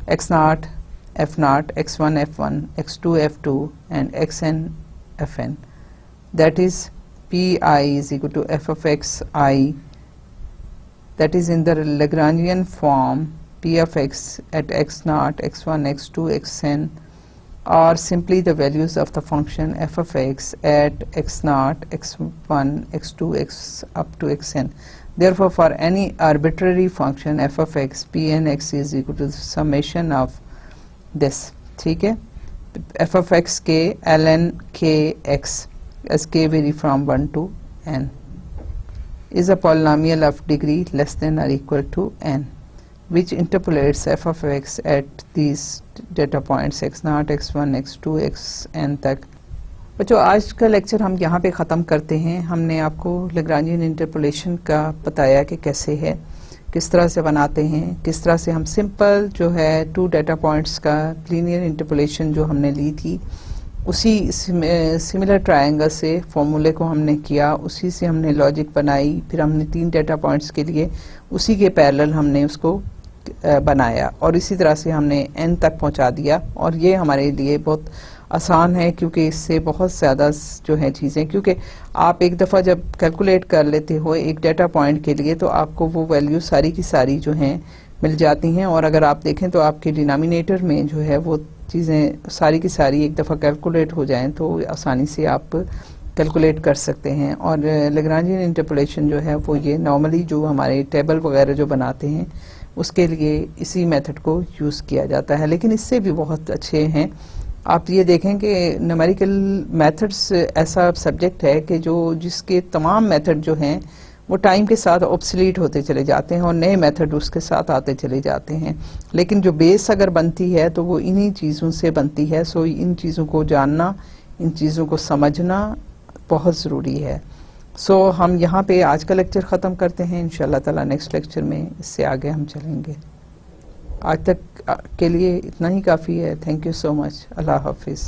x naught, f naught, x1, f1, x2, f2 and xn, fn. That is pi is equal to f of x I that is in the Lagrangian form p of x at x naught, x1, x2, xn, or simply the values of the function f of x at x naught, x1, x2, x up to xn. Therefore, for any arbitrary function f of x, p n x is equal to the summation of this. ठीक है, f of x k ln k x as k vary from 1 to n is a polynomial of degree less than or equal to n, which interpolates f of x at these data points x0, x1, x2, xn तक. बच्चों, आज का lecture हम यहाँ पे ख़त्म करते हैं. हमने आपको लैग्रांजियन इंटरपोलेशन का बताया कि कैसे है, किस तरह से बनाते हैं, किस तरह से हम सिंपल जो है 2 डेटा पॉइंट्स का लीनियर इंटरपोलेशन जो हमने ली थी उसी सिमिलर ट्रायंगल से फॉर्मूले को हमने किया, उसी से हमने लॉजिक बनाई. फिर हमने 3 डेटा पॉइंट्स के लिए उसी के पैरेलल हमने उसको बनाया और इसी तरह से हमने n तक पहुंचा दिया. और ये हमारे लिए बहुत आसान है क्योंकि इससे बहुत ज़्यादा जो है चीज़ें, क्योंकि आप एक दफ़ा जब कैलकुलेट कर लेते हो एक डेटा पॉइंट के लिए तो आपको वो वैल्यू सारी की सारी जो हैं मिल जाती हैं. और अगर आप देखें तो आपके डिनोमिनेटर में जो है वो चीज़ें सारी की सारी एक दफ़ा कैलकुलेट हो जाएं तो आसानी से आप कैलकुलेट कर सकते हैं. और लैग्रांजियन इंटरपोलेशन जो है वो ये नॉर्मली जो हमारे टेबल वगैरह जो बनाते हैं उसके लिए इसी मेथड को यूज़ किया जाता है, लेकिन इससे भी बहुत अच्छे हैं. आप ये देखें कि न्यूमेरिकल मेथड्स ऐसा सब्जेक्ट है कि जिसके तमाम मेथड जो हैं वो टाइम के साथ ऑब्सलीट होते चले जाते हैं और नए मेथड उसके साथ आते चले जाते हैं, लेकिन जो बेस अगर बनती है तो वो इन्हीं चीज़ों से बनती है. सो इन चीज़ों को जानना, इन चीज़ों को समझना बहुत ज़रूरी है. सो हम यहाँ पे आज का लेक्चर ख़त्म करते हैं. इंशाल्लाह ताला नेक्स्ट लेक्चर में इससे आगे हम चलेंगे. आज तक के लिए इतना ही काफ़ी है. Thank you so much. अल्लाह हाफिज़.